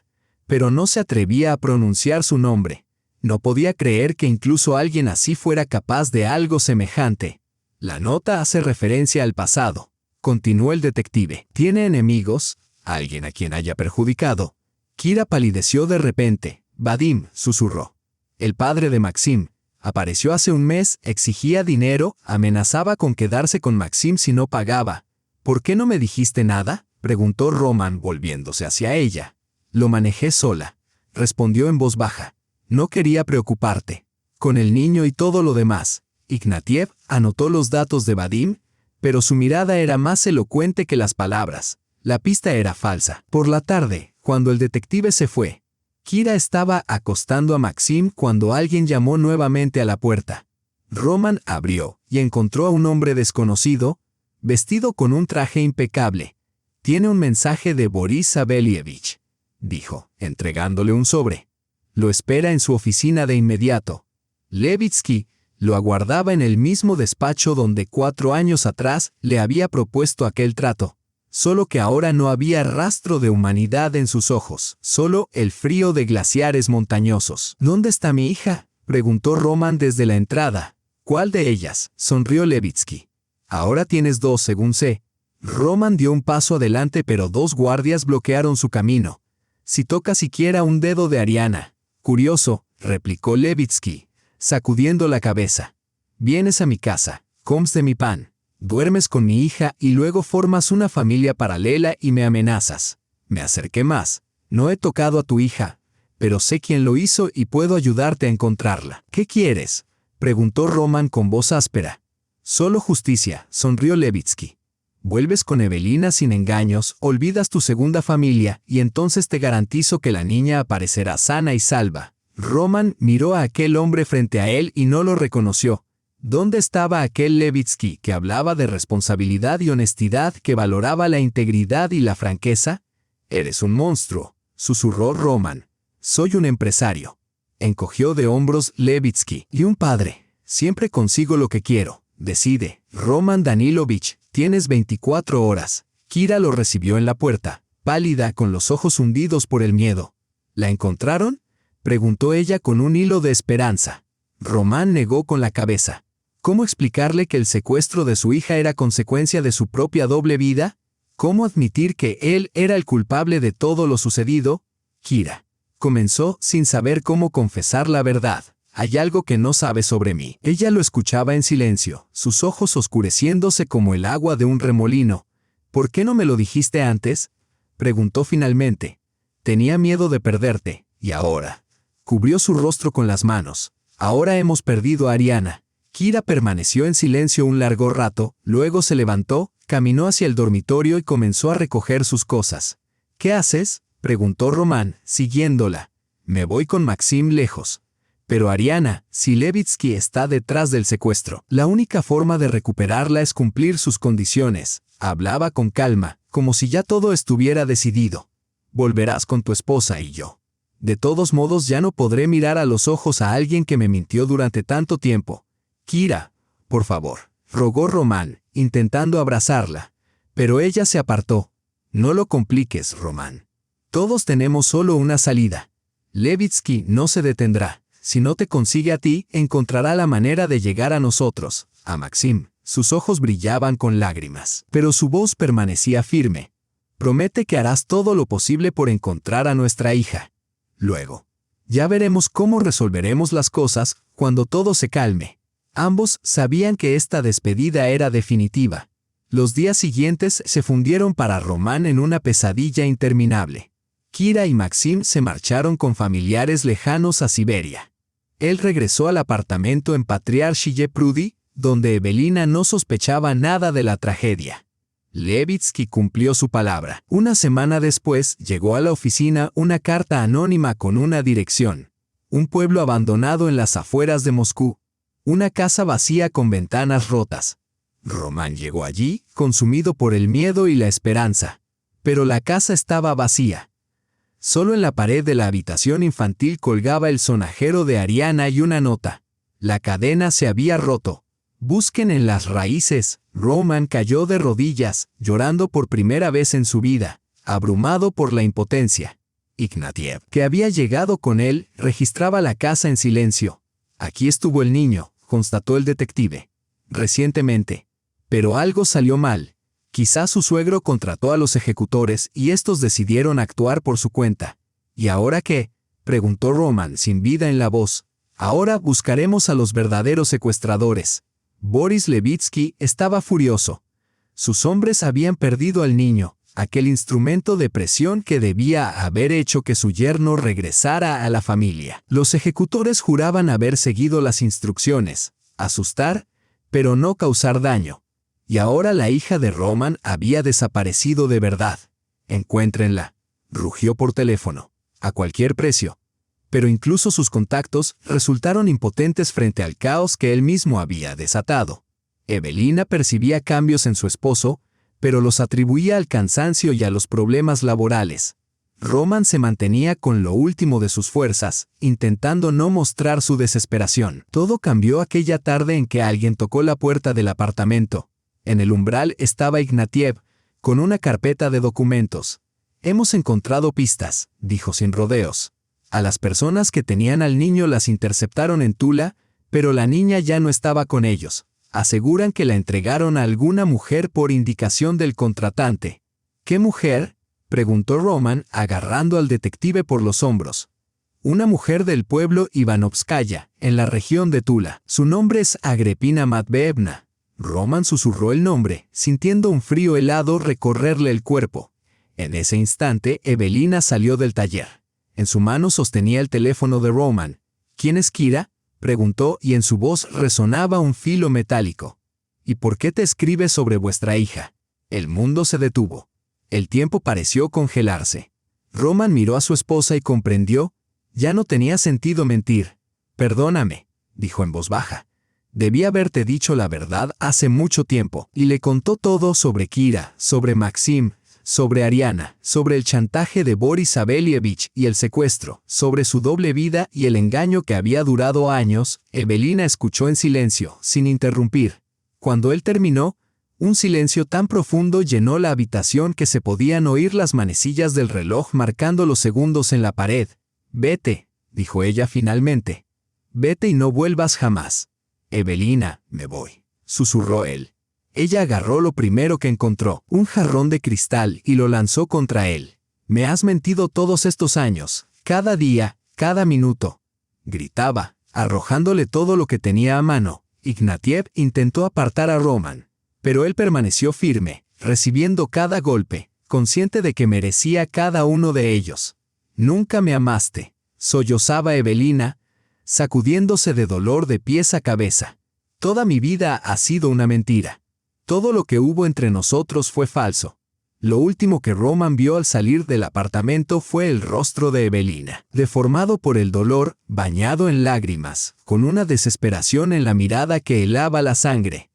pero no se atrevía a pronunciar su nombre. No podía creer que incluso alguien así fuera capaz de algo semejante. La nota hace referencia al pasado, continuó el detective. ¿Tiene enemigos? ¿Alguien a quien haya perjudicado? Kira palideció de repente. Vadim, susurró. El padre de Maxim. Apareció hace un mes, exigía dinero, amenazaba con quedarse con Maxim si no pagaba. ¿Por qué no me dijiste nada?, preguntó Román volviéndose hacia ella. Lo manejé sola, respondió en voz baja. No quería preocuparte. Con el niño y todo lo demás. Ignatiev anotó los datos de Vadim, pero su mirada era más elocuente que las palabras. La pista era falsa. Por la tarde, cuando el detective se fue, Kira estaba acostando a Maxim cuando alguien llamó nuevamente a la puerta. Román abrió y encontró a un hombre desconocido, vestido con un traje impecable. Tiene un mensaje de Boris Sabelievich, dijo, entregándole un sobre. Lo espera en su oficina de inmediato. Levitsky, Lo aguardaba en el mismo despacho donde 4 años atrás le había propuesto aquel trato. Solo que ahora no había rastro de humanidad en sus ojos, solo el frío de glaciares montañosos. «¿Dónde está mi hija?», preguntó Roman desde la entrada. «¿Cuál de ellas?», sonrió Levitsky. «Ahora tienes 2, según sé». Roman dio un paso adelante, pero 2 guardias bloquearon su camino. «Si toca siquiera un dedo de Ariana». «Curioso», replicó Levitsky, sacudiendo la cabeza. «Vienes a mi casa, comes de mi pan, duermes con mi hija y luego formas una familia paralela y me amenazas». Me acerqué más. «No he tocado a tu hija, pero sé quién lo hizo y puedo ayudarte a encontrarla». «¿Qué quieres?», preguntó Roman con voz áspera. «Solo justicia», sonrió Levitsky. «Vuelves con Evelina sin engaños, olvidas tu segunda familia y entonces te garantizo que la niña aparecerá sana y salva». Roman miró a aquel hombre frente a él y no lo reconoció. ¿Dónde estaba aquel Levitsky que hablaba de responsabilidad y honestidad, que valoraba la integridad y la franqueza? «Eres un monstruo», susurró Roman. «Soy un empresario». Encogió de hombros Levitsky. «Y un padre. Siempre consigo lo que quiero. Decide». «Roman Danilovich, tienes 24 horas». Kira lo recibió en la puerta, pálida, con los ojos hundidos por el miedo. «¿La encontraron?», preguntó ella con un hilo de esperanza. Roman negó con la cabeza. ¿Cómo explicarle que el secuestro de su hija era consecuencia de su propia doble vida? ¿Cómo admitir que él era el culpable de todo lo sucedido? «Kira», comenzó, sin saber cómo confesar la verdad. «Hay algo que no sabes sobre mí». Ella lo escuchaba en silencio, sus ojos oscureciéndose como el agua de un remolino. «¿Por qué no me lo dijiste antes?», preguntó finalmente. «Tenía miedo de perderte, y ahora». Cubrió su rostro con las manos. «Ahora hemos perdido a Ariana». Kira permaneció en silencio un largo rato, luego se levantó, caminó hacia el dormitorio y comenzó a recoger sus cosas. «¿Qué haces?», preguntó Roman, siguiéndola. «Me voy con Maxim lejos». «Pero Ariana, si Levitsky está detrás del secuestro, la única forma de recuperarla es cumplir sus condiciones». Hablaba con calma, como si ya todo estuviera decidido. «Volverás con tu esposa y yo. De todos modos ya no podré mirar a los ojos a alguien que me mintió durante tanto tiempo». «Kira, por favor», rogó Roman, intentando abrazarla. Pero ella se apartó. «No lo compliques, Roman. Todos tenemos solo una salida. Levitsky no se detendrá. Si no te consigue a ti, encontrará la manera de llegar a nosotros, a Maxim». Sus ojos brillaban con lágrimas, pero su voz permanecía firme. «Promete que harás todo lo posible por encontrar a nuestra hija. Luego, ya veremos cómo resolveremos las cosas cuando todo se calme». Ambos sabían que esta despedida era definitiva. Los días siguientes se fundieron para Roman en una pesadilla interminable. Kira y Maxim se marcharon con familiares lejanos a Siberia. Él regresó al apartamento en Patriarchye Prudy, donde Evelina no sospechaba nada de la tragedia. Levitsky cumplió su palabra. Una semana después llegó a la oficina una carta anónima con una dirección. Un pueblo abandonado en las afueras de Moscú. Una casa vacía con ventanas rotas. Roman llegó allí, consumido por el miedo y la esperanza. Pero la casa estaba vacía. Solo en la pared de la habitación infantil colgaba el sonajero de Ariana y una nota. La cadena se había roto. «Busquen en las raíces». Roman cayó de rodillas, llorando por primera vez en su vida, abrumado por la impotencia. Ignatiev, que había llegado con él, registraba la casa en silencio. «Aquí estuvo el niño», constató el detective. «Recientemente. Pero algo salió mal. Quizás su suegro contrató a los ejecutores y estos decidieron actuar por su cuenta». «¿Y ahora qué?», preguntó Roman sin vida en la voz. «Ahora buscaremos a los verdaderos secuestradores». Boris Levitsky estaba furioso. Sus hombres habían perdido al niño, aquel instrumento de presión que debía haber hecho que su yerno regresara a la familia. Los ejecutores juraban haber seguido las instrucciones, asustar, pero no causar daño. Y ahora la hija de Roman había desaparecido de verdad. «Encuéntrenla», rugió por teléfono, «a cualquier precio». Pero incluso sus contactos resultaron impotentes frente al caos que él mismo había desatado. Evelina percibía cambios en su esposo, pero los atribuía al cansancio y a los problemas laborales. Roman se mantenía con lo último de sus fuerzas, intentando no mostrar su desesperación. Todo cambió aquella tarde en que alguien tocó la puerta del apartamento. En el umbral estaba Ignatiev, con una carpeta de documentos. «Hemos encontrado pistas», dijo sin rodeos. A las personas que tenían al niño las interceptaron en Tula, pero la niña ya no estaba con ellos. Aseguran que la entregaron a alguna mujer por indicación del contratante. «¿Qué mujer?», preguntó Roman, agarrando al detective por los hombros. «Una mujer del pueblo Ivanovskaya, en la región de Tula. Su nombre es Agripina Matveevna». Roman susurró el nombre, sintiendo un frío helado recorrerle el cuerpo. En ese instante, Evelina salió del taller. En su mano sostenía el teléfono de Roman. «¿Quién es Kira?», preguntó, y en su voz resonaba un filo metálico. «¿Y por qué te escribe sobre vuestra hija?». El mundo se detuvo. El tiempo pareció congelarse. Roman miró a su esposa y comprendió. Ya no tenía sentido mentir. «Perdóname», dijo en voz baja. «Debí haberte dicho la verdad hace mucho tiempo». Y le contó todo sobre Kira, sobre Maxim, sobre Ariana, sobre el chantaje de Boris Savelievich y el secuestro, sobre su doble vida y el engaño que había durado años. Evelina escuchó en silencio, sin interrumpir. Cuando él terminó, un silencio tan profundo llenó la habitación que se podían oír las manecillas del reloj marcando los segundos en la pared. «Vete», dijo ella finalmente. «Vete y no vuelvas jamás». «Evelina, me voy», susurró él. Ella agarró lo primero que encontró, un jarrón de cristal, y lo lanzó contra él. «Me has mentido todos estos años, cada día, cada minuto», gritaba, arrojándole todo lo que tenía a mano. Ignatiev intentó apartar a Roman, pero él permaneció firme, recibiendo cada golpe, consciente de que merecía cada uno de ellos. «Nunca me amaste», sollozaba Evelina, sacudiéndose de dolor de pies a cabeza. «Toda mi vida ha sido una mentira. Todo lo que hubo entre nosotros fue falso». Lo último que Roman vio al salir del apartamento fue el rostro de Evelina, deformado por el dolor, bañado en lágrimas, con una desesperación en la mirada que helaba la sangre.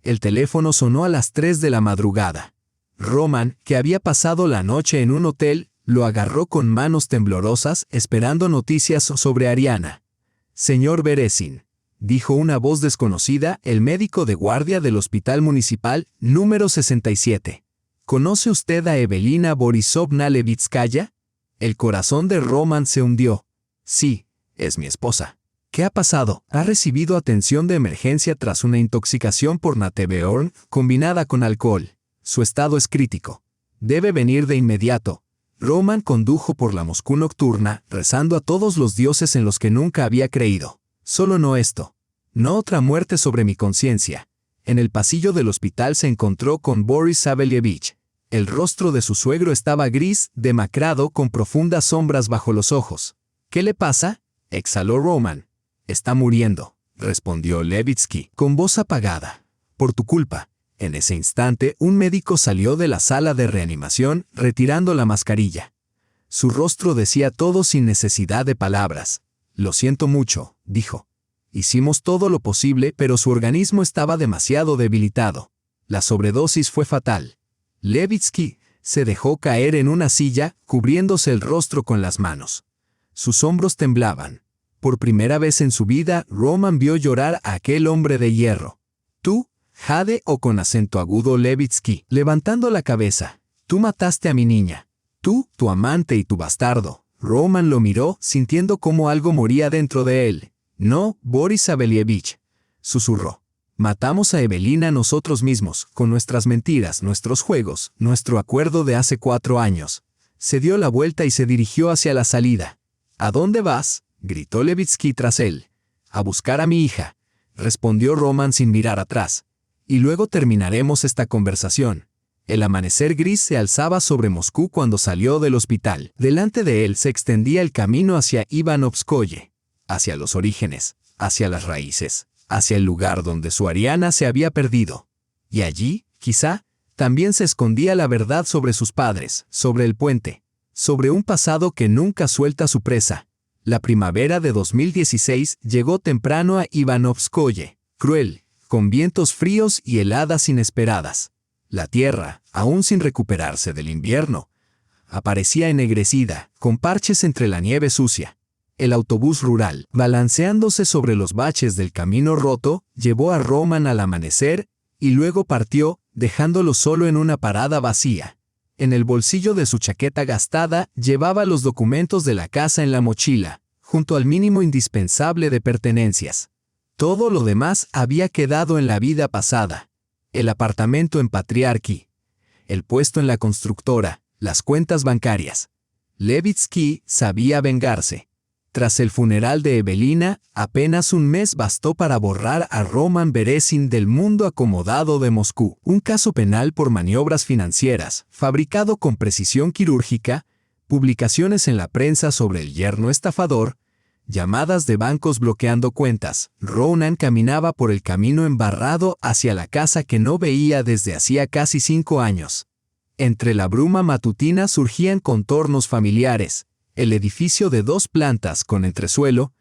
El teléfono sonó a las 3 de la madrugada. Roman, que había pasado la noche en un hotel, lo agarró con manos temblorosas, esperando noticias sobre Ariana. «Señor Beresin», dijo una voz desconocida, el médico de guardia del Hospital Municipal, número 67. «¿Conoce usted a Evelina Borisovna Levitskaya?». El corazón de Roman se hundió. «Sí, es mi esposa». «¿Qué ha pasado?». «Ha recibido atención de emergencia tras una intoxicación por Natebeorn combinada con alcohol. Su estado es crítico. Debe venir de inmediato». Roman condujo por la Moscú nocturna, rezando a todos los dioses en los que nunca había creído. «Solo no esto. No otra muerte sobre mi conciencia». En el pasillo del hospital se encontró con Boris Savelievich. El rostro de su suegro estaba gris, demacrado, con profundas sombras bajo los ojos. «¿Qué le pasa?», exhaló Roman. «Está muriendo», respondió Levitsky, con voz apagada. «Por tu culpa». En ese instante, un médico salió de la sala de reanimación, retirando la mascarilla. Su rostro decía todo sin necesidad de palabras. «Lo siento mucho», dijo. «Hicimos todo lo posible, pero su organismo estaba demasiado debilitado. La sobredosis fue fatal». Levitsky se dejó caer en una silla, cubriéndose el rostro con las manos. Sus hombros temblaban. Por primera vez en su vida, Roman vio llorar a aquel hombre de hierro. «Tú, Jade», o con acento agudo Levitsky, levantando la cabeza. «Tú mataste a mi niña. Tú, tu amante y tu bastardo». Roman lo miró, sintiendo cómo algo moría dentro de él. «No, Boris Savelievich», susurró. «Matamos a Evelina nosotros mismos, con nuestras mentiras, nuestros juegos, nuestro acuerdo de hace 4 años». Se dio la vuelta y se dirigió hacia la salida. «¿A dónde vas?», gritó Levitsky tras él. «A buscar a mi hija», respondió Roman sin mirar atrás. «Y luego terminaremos esta conversación». El amanecer gris se alzaba sobre Moscú cuando salió del hospital. Delante de él se extendía el camino hacia Ivanovskoye, hacia los orígenes, hacia las raíces, hacia el lugar donde su Ariana se había perdido. Y allí, quizá, también se escondía la verdad sobre sus padres, sobre el puente, sobre un pasado que nunca suelta a su presa. La primavera de 2016 llegó temprano a Ivanovskoye, cruel, con vientos fríos y heladas inesperadas. La tierra, aún sin recuperarse del invierno, aparecía ennegrecida, con parches entre la nieve sucia. El autobús rural, balanceándose sobre los baches del camino roto, llevó a Roman al amanecer y luego partió, dejándolo solo en una parada vacía. En el bolsillo de su chaqueta gastada llevaba los documentos de la casa en la mochila, junto al mínimo indispensable de pertenencias. Todo lo demás había quedado en la vida pasada. El apartamento en Patriarchy, el puesto en la constructora, las cuentas bancarias. Levitsky sabía vengarse. Tras el funeral de Evelina, apenas un mes bastó para borrar a Roman Berezin del mundo acomodado de Moscú. Un caso penal por maniobras financieras, fabricado con precisión quirúrgica, publicaciones en la prensa sobre el yerno estafador, llamadas de bancos bloqueando cuentas. Ronan caminaba por el camino embarrado hacia la casa que no veía desde hacía casi 5 años. Entre la bruma matutina surgían contornos familiares. El edificio de 2 plantas con entresuelo,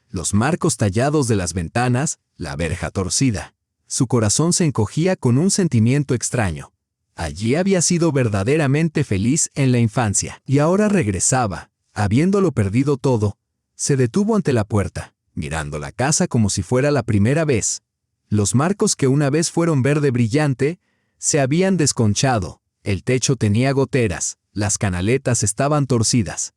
los marcos tallados de las ventanas, la verja torcida. Su corazón se encogía con un sentimiento extraño. Allí había sido verdaderamente feliz en la infancia, y ahora regresaba, habiéndolo perdido todo. Se detuvo ante la puerta, mirando la casa como si fuera la primera vez. Los marcos que una vez fueron verde brillante, se habían desconchado, el techo tenía goteras, las canaletas estaban torcidas.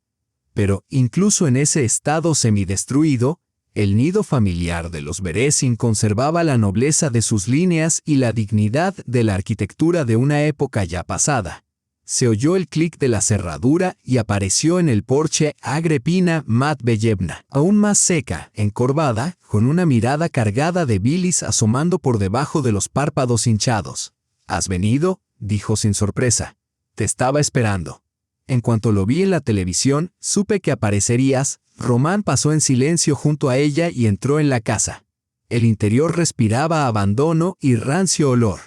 Pero, incluso en ese estado semidestruido, el nido familiar de los Berezin conservaba la nobleza de sus líneas y la dignidad de la arquitectura de una época ya pasada. Se oyó el clic de la cerradura y apareció en el porche Agripina Matveevna, aún más seca, encorvada, con una mirada cargada de bilis asomando por debajo de los párpados hinchados. «¿Has venido?», dijo sin sorpresa. «Te estaba esperando». En cuanto lo vi en la televisión, supe que aparecerías. Román pasó en silencio junto a ella y entró en la casa. El interior respiraba abandono y rancio olor.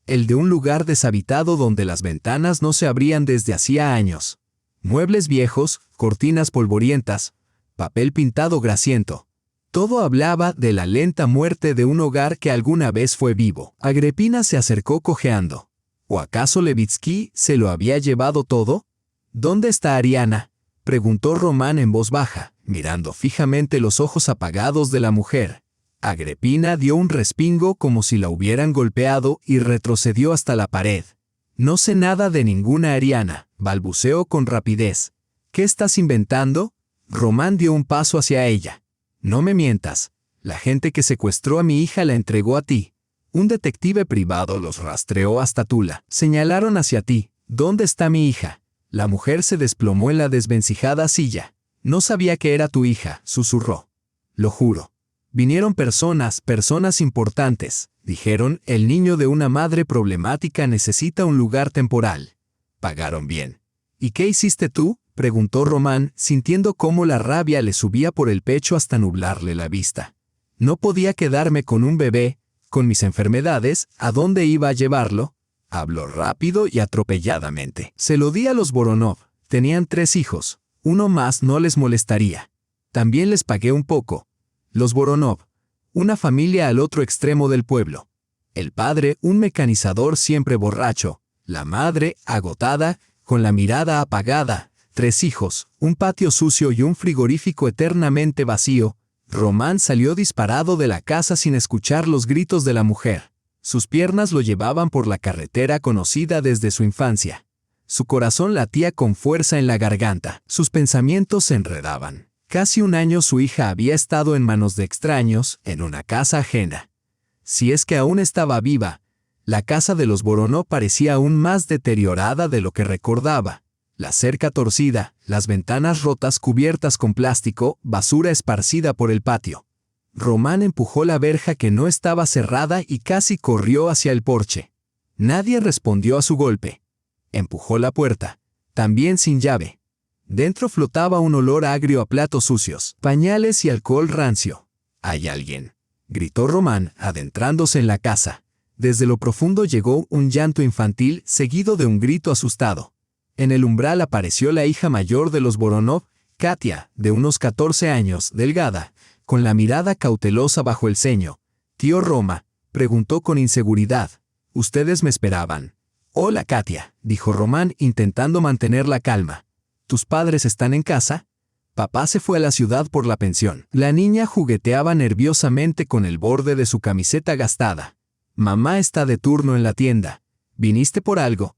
El de un lugar deshabitado donde las ventanas no se abrían desde hacía años. Muebles viejos, cortinas polvorientas, papel pintado grasiento. Todo hablaba de la lenta muerte de un hogar que alguna vez fue vivo. Agripina se acercó cojeando. ¿O acaso Levitsky se lo había llevado todo? «¿Dónde está Ariana?», preguntó Román en voz baja, mirando fijamente los ojos apagados de la mujer. Agripina dio un respingo como si la hubieran golpeado y retrocedió hasta la pared. «No sé nada de ninguna Ariana», balbuceó con rapidez. «¿Qué estás inventando?». Román dio un paso hacia ella. «No me mientas. La gente que secuestró a mi hija la entregó a ti. Un detective privado los rastreó hasta Tula. Señalaron hacia ti. ¿Dónde está mi hija?». La mujer se desplomó en la desvencijada silla. «No sabía que era tu hija», susurró. «Lo juro. Vinieron personas importantes. Dijeron, el niño de una madre problemática necesita un lugar temporal. Pagaron bien». «¿Y qué hiciste tú?», preguntó Román, sintiendo cómo la rabia le subía por el pecho hasta nublarle la vista. «No podía quedarme con un bebé, con mis enfermedades, ¿a dónde iba a llevarlo?». Habló rápido y atropelladamente. «Se lo di a los Voronov. Tenían 3 hijos. Uno más no les molestaría. También les pagué un poco. Los Voronov, una familia al otro extremo del pueblo. El padre, un mecanizador siempre borracho. La madre, agotada, con la mirada apagada. 3 hijos, un patio sucio y un frigorífico eternamente vacío». Román salió disparado de la casa sin escuchar los gritos de la mujer. Sus piernas lo llevaban por la carretera conocida desde su infancia. Su corazón latía con fuerza en la garganta. Sus pensamientos se enredaban. Casi un año su hija había estado en manos de extraños, en una casa ajena. Si es que aún estaba viva, la casa de los Voronov parecía aún más deteriorada de lo que recordaba. La cerca torcida, las ventanas rotas cubiertas con plástico, basura esparcida por el patio. Román empujó la verja que no estaba cerrada y casi corrió hacia el porche. Nadie respondió a su golpe. Empujó la puerta, también sin llave. Dentro flotaba un olor agrio a platos sucios, pañales y alcohol rancio. «¿Hay alguien?», gritó Román, adentrándose en la casa. Desde lo profundo llegó un llanto infantil seguido de un grito asustado. En el umbral apareció la hija mayor de los Voronov, Katia, de unos 14 años, delgada, con la mirada cautelosa bajo el ceño. «Tío Roma», preguntó con inseguridad. «¿Ustedes me esperaban?». Hola, Katia, dijo Román intentando mantener la calma. ¿Tus padres están en casa? Papá se fue a la ciudad por la pensión. La niña jugueteaba nerviosamente con el borde de su camiseta gastada. Mamá está de turno en la tienda. ¿Viniste por algo?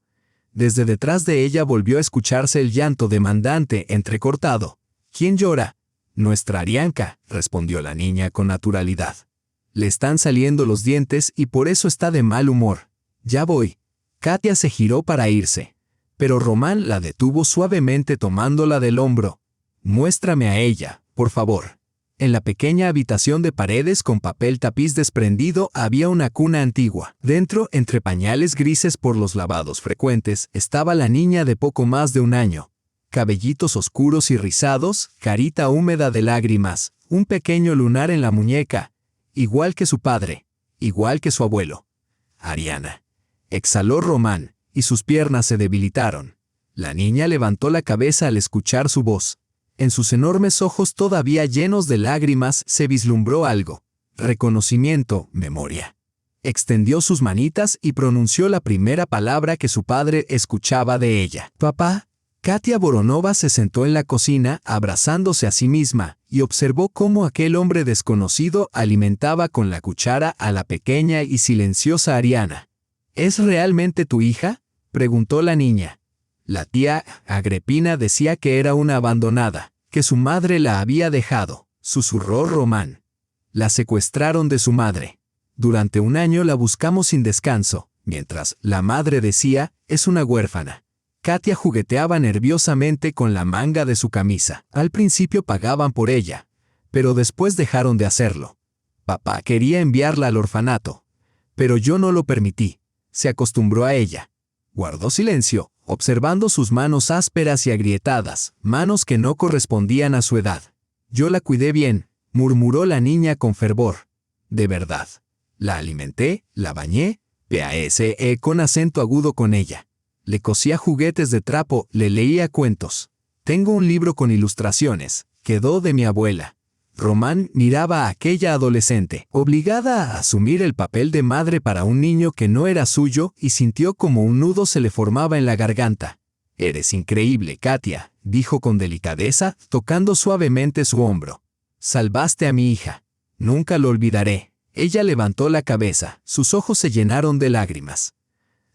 Desde detrás de ella volvió a escucharse el llanto demandante, entrecortado. ¿Quién llora? Nuestra Arianka, respondió la niña con naturalidad. Le están saliendo los dientes y por eso está de mal humor. Ya voy. Katia se giró para irse, pero Román la detuvo suavemente tomándola del hombro. Muéstrame a ella, por favor. En la pequeña habitación de paredes con papel tapiz desprendido había una cuna antigua. Dentro, entre pañales grises por los lavados frecuentes, estaba la niña de poco más de un año. Cabellitos oscuros y rizados, carita húmeda de lágrimas, un pequeño lunar en la muñeca, igual que su padre, igual que su abuelo. Ariana. Exhaló Román, y sus piernas se debilitaron. La niña levantó la cabeza al escuchar su voz. En sus enormes ojos todavía llenos de lágrimas se vislumbró algo. Reconocimiento, memoria. Extendió sus manitas y pronunció la primera palabra que su padre escuchaba de ella. Papá. Katia Voronova se sentó en la cocina, abrazándose a sí misma, y observó cómo aquel hombre desconocido alimentaba con la cuchara a la pequeña y silenciosa Ariana. ¿Es realmente tu hija?, preguntó la niña. La tía Agripina decía que era una abandonada, que su madre la había dejado, susurró Román. La secuestraron de su madre. Durante un año la buscamos sin descanso, mientras la madre decía, es una huérfana. Katia jugueteaba nerviosamente con la manga de su camisa. Al principio pagaban por ella, pero después dejaron de hacerlo. Papá quería enviarla al orfanato, pero yo no lo permití. Se acostumbró a ella. Guardó silencio, observando sus manos ásperas y agrietadas, manos que no correspondían a su edad. Yo la cuidé bien, murmuró la niña con fervor. De verdad. La alimenté, la bañé, PASE con acento agudo con ella. Le cosía juguetes de trapo, le leía cuentos. Tengo un libro con ilustraciones, quedó de mi abuela. Román miraba a aquella adolescente, obligada a asumir el papel de madre para un niño que no era suyo, y sintió como un nudo se le formaba en la garganta. Eres increíble, Katia, dijo con delicadeza, tocando suavemente su hombro. Salvaste a mi hija. Nunca lo olvidaré. Ella levantó la cabeza, sus ojos se llenaron de lágrimas.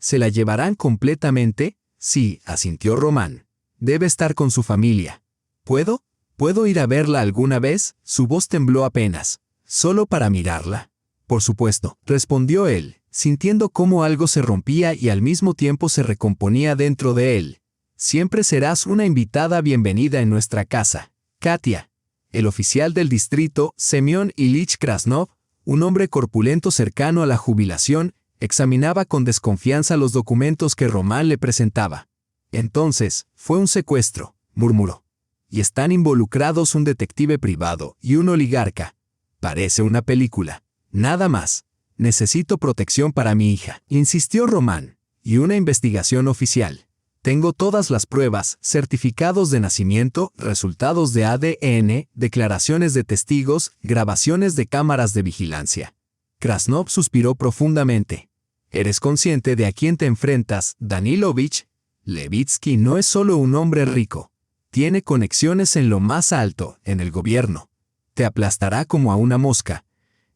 ¿Se la llevarán completamente? Sí, asintió Román. Debe estar con su familia. ¿Puedo? ¿Puedo ir a verla alguna vez? Su voz tembló apenas. ¿Solo para mirarla? Por supuesto, respondió él, sintiendo cómo algo se rompía y al mismo tiempo se recomponía dentro de él. Siempre serás una invitada bienvenida en nuestra casa. Katia. El oficial del distrito, Semyon Ilich Krasnov, un hombre corpulento cercano a la jubilación, examinaba con desconfianza los documentos que Román le presentaba. Entonces, fue un secuestro, murmuró. Y están involucrados un detective privado y un oligarca. Parece una película. Nada más. Necesito protección para mi hija, insistió Román. Y una investigación oficial. Tengo todas las pruebas, certificados de nacimiento, resultados de ADN, declaraciones de testigos, grabaciones de cámaras de vigilancia. Krasnov suspiró profundamente. ¿Eres consciente de a quién te enfrentas, Danilovich? Levitsky no es solo un hombre rico. Tiene conexiones en lo más alto, en el gobierno. Te aplastará como a una mosca.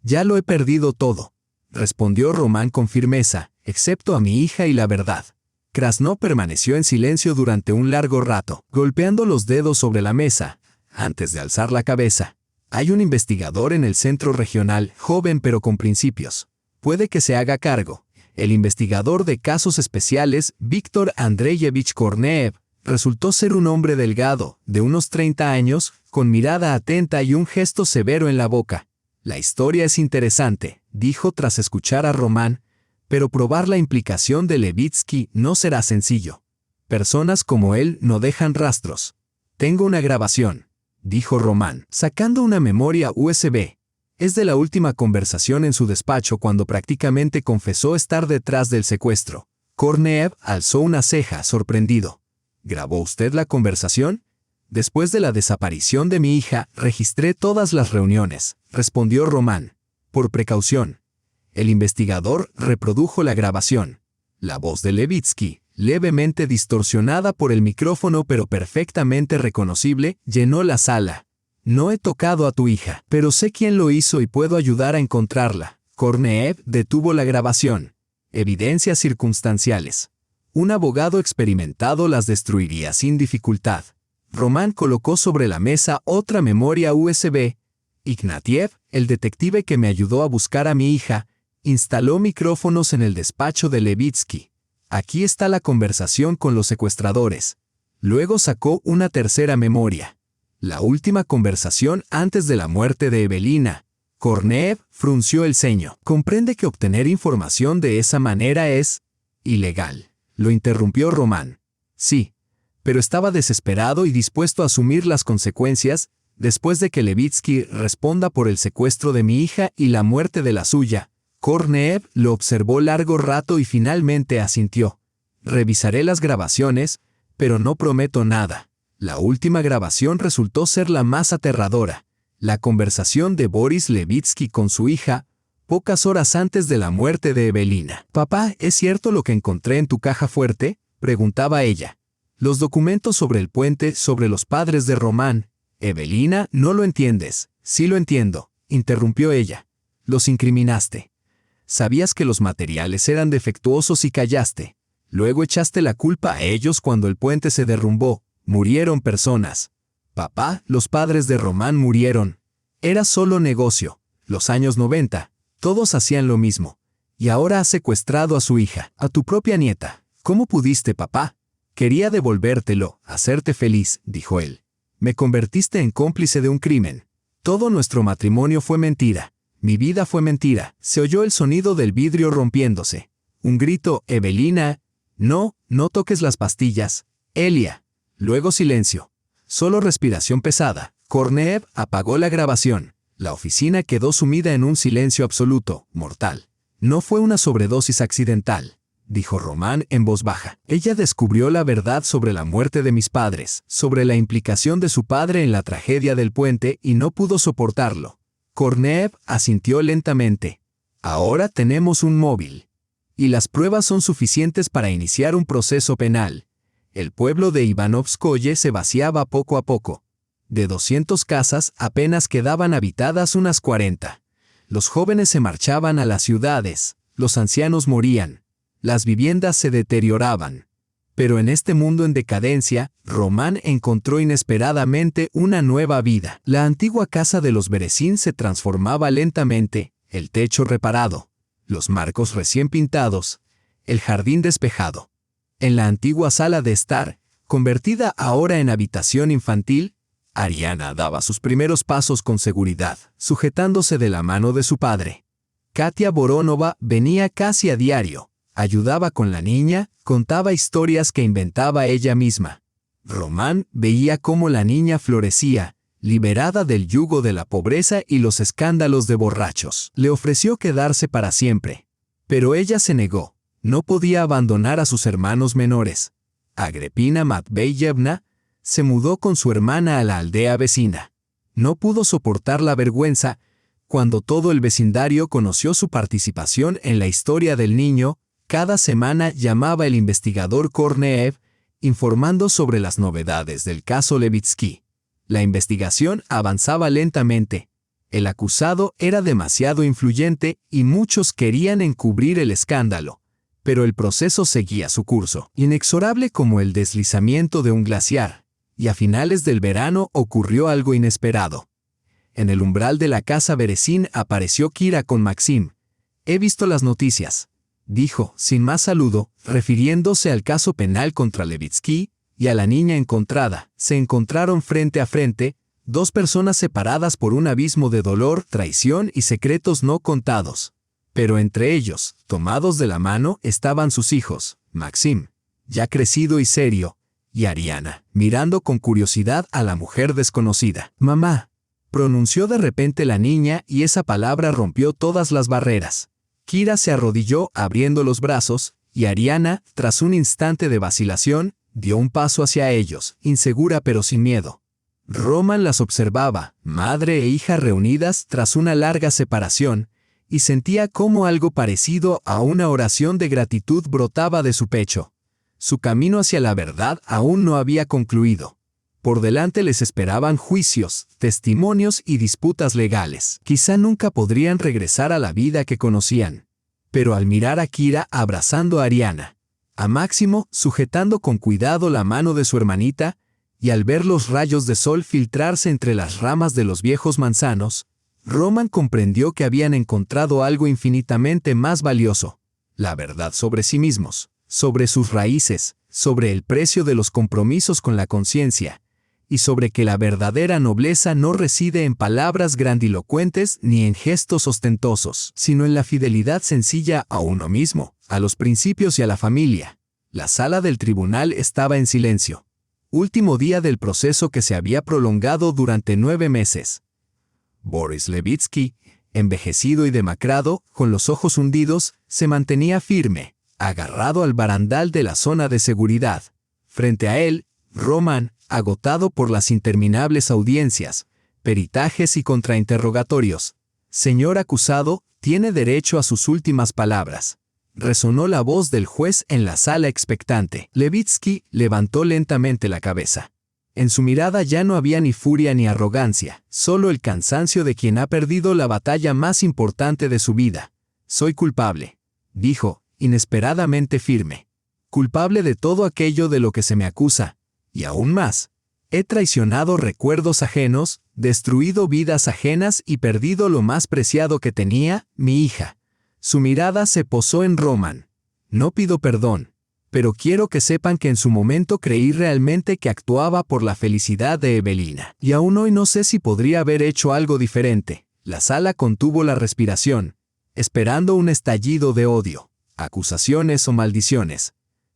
Ya lo he perdido todo, respondió Román con firmeza, excepto a mi hija y la verdad. Krasnov permaneció en silencio durante un largo rato, golpeando los dedos sobre la mesa, antes de alzar la cabeza. Hay un investigador en el centro regional, joven pero con principios. Puede que se haga cargo. El investigador de casos especiales, Víctor Andreyevich Korneev, resultó ser un hombre delgado, de unos 30 años, con mirada atenta y un gesto severo en la boca. La historia es interesante, dijo tras escuchar a Román, pero probar la implicación de Levitsky no será sencillo. Personas como él no dejan rastros. Tengo una grabación, dijo Román, sacando una memoria USB. Es de la última conversación en su despacho cuando prácticamente confesó estar detrás del secuestro. Korneev alzó una ceja, sorprendido. ¿Grabó usted la conversación? Después de la desaparición de mi hija, registré todas las reuniones, respondió Román. Por precaución. El investigador reprodujo la grabación. La voz de Levitsky, levemente distorsionada por el micrófono pero perfectamente reconocible, llenó la sala. No he tocado a tu hija, pero sé quién lo hizo y puedo ayudar a encontrarla. Korneev detuvo la grabación. Evidencias circunstanciales. Un abogado experimentado las destruiría sin dificultad. Román colocó sobre la mesa otra memoria USB. Ignatiev, el detective que me ayudó a buscar a mi hija, instaló micrófonos en el despacho de Levitsky. Aquí está la conversación con los secuestradores. Luego sacó una tercera memoria. La última conversación antes de la muerte de Evelina. Korneev frunció el ceño. Comprende que obtener información de esa manera es ilegal. Lo interrumpió Román. Sí, pero estaba desesperado y dispuesto a asumir las consecuencias después de que Levitsky responda por el secuestro de mi hija y la muerte de la suya. Korneev lo observó largo rato y finalmente asintió. Revisaré las grabaciones, pero no prometo nada. La última grabación resultó ser la más aterradora. La conversación de Boris Levitsky con su hija, pocas horas antes de la muerte de Evelina. «Papá, ¿es cierto lo que encontré en tu caja fuerte?», preguntaba ella. «Los documentos sobre el puente, sobre los padres de Román». «Evelina, no lo entiendes». «Sí lo entiendo», interrumpió ella. «Los incriminaste. Sabías que los materiales eran defectuosos y callaste. Luego echaste la culpa a ellos cuando el puente se derrumbó. Murieron personas. Papá, los padres de Román murieron. Era solo negocio. Los años 90, todos hacían lo mismo. Y ahora has secuestrado a su hija, a tu propia nieta. ¿Cómo pudiste, papá? Quería devolvértelo, hacerte feliz», dijo él. «Me convertiste en cómplice de un crimen. Todo nuestro matrimonio fue mentira. Mi vida fue mentira». Se oyó el sonido del vidrio rompiéndose. Un grito: «Evelina, no, no toques las pastillas. Elia». Luego silencio. Solo respiración pesada. Korneev apagó la grabación. La oficina quedó sumida en un silencio absoluto, mortal. «No fue una sobredosis accidental», dijo Román en voz baja. «Ella descubrió la verdad sobre la muerte de mis padres, sobre la implicación de su padre en la tragedia del puente y no pudo soportarlo». Korneev asintió lentamente. «Ahora tenemos un móvil. Y las pruebas son suficientes para iniciar un proceso penal». El pueblo de Ivanovskoye se vaciaba poco a poco. De 200 casas apenas quedaban habitadas unas 40. Los jóvenes se marchaban a las ciudades, los ancianos morían, las viviendas se deterioraban. Pero en este mundo en decadencia, Román encontró inesperadamente una nueva vida. La antigua casa de los Berezín se transformaba lentamente, el techo reparado, los marcos recién pintados, el jardín despejado. En la antigua sala de estar, convertida ahora en habitación infantil, Ariana daba sus primeros pasos con seguridad, sujetándose de la mano de su padre. Katia Voronova venía casi a diario, ayudaba con la niña, contaba historias que inventaba ella misma. Román veía cómo la niña florecía, liberada del yugo de la pobreza y los escándalos de borrachos. Le ofreció quedarse para siempre, pero ella se negó. No podía abandonar a sus hermanos menores. Agripina Matveyevna se mudó con su hermana a la aldea vecina. No pudo soportar la vergüenza cuando todo el vecindario conoció su participación en la historia del niño. Cada semana llamaba el investigador Korneev, informando sobre las novedades del caso Levitsky. La investigación avanzaba lentamente. El acusado era demasiado influyente y muchos querían encubrir el escándalo. Pero el proceso seguía su curso, inexorable como el deslizamiento de un glaciar, y a finales del verano ocurrió algo inesperado. En el umbral de la casa Berezín apareció Kira con Maxim. «He visto las noticias», dijo, sin más saludo, refiriéndose al caso penal contra Levitsky y a la niña encontrada. Se encontraron frente a frente, dos personas separadas por un abismo de dolor, traición y secretos no contados. Pero entre ellos, tomados de la mano, estaban sus hijos, Maxim, ya crecido y serio, y Ariana, mirando con curiosidad a la mujer desconocida. «Mamá», pronunció de repente la niña y esa palabra rompió todas las barreras. Kira se arrodilló abriendo los brazos, y Ariana, tras un instante de vacilación, dio un paso hacia ellos, insegura pero sin miedo. Román las observaba, madre e hija reunidas tras una larga separación, y sentía cómo algo parecido a una oración de gratitud brotaba de su pecho. Su camino hacia la verdad aún no había concluido. Por delante les esperaban juicios, testimonios y disputas legales. Quizá nunca podrían regresar a la vida que conocían. Pero al mirar a Kira abrazando a Ariana, a Máximo sujetando con cuidado la mano de su hermanita, y al ver los rayos de sol filtrarse entre las ramas de los viejos manzanos, Roman comprendió que habían encontrado algo infinitamente más valioso: la verdad sobre sí mismos, sobre sus raíces, sobre el precio de los compromisos con la conciencia, y sobre que la verdadera nobleza no reside en palabras grandilocuentes ni en gestos ostentosos, sino en la fidelidad sencilla a uno mismo, a los principios y a la familia. La sala del tribunal estaba en silencio. Último día del proceso que se había prolongado durante 9 meses. Boris Levitsky, envejecido y demacrado, con los ojos hundidos, se mantenía firme, agarrado al barandal de la zona de seguridad. Frente a él, Roman, agotado por las interminables audiencias, peritajes y contrainterrogatorios. Señor acusado, tiene derecho a sus últimas palabras. Resonó la voz del juez en la sala expectante. Levitsky levantó lentamente la cabeza. En su mirada ya no había ni furia ni arrogancia, solo el cansancio de quien ha perdido la batalla más importante de su vida. Soy culpable, dijo, inesperadamente firme. Culpable de todo aquello de lo que se me acusa. Y aún más, he traicionado recuerdos ajenos, destruido vidas ajenas y perdido lo más preciado que tenía, mi hija. Su mirada se posó en Roman. No pido perdón, pero quiero que sepan que en su momento creí realmente que actuaba por la felicidad de Evelina. Y aún hoy no sé si podría haber hecho algo diferente. La sala contuvo la respiración, esperando un estallido de odio, acusaciones o maldiciones.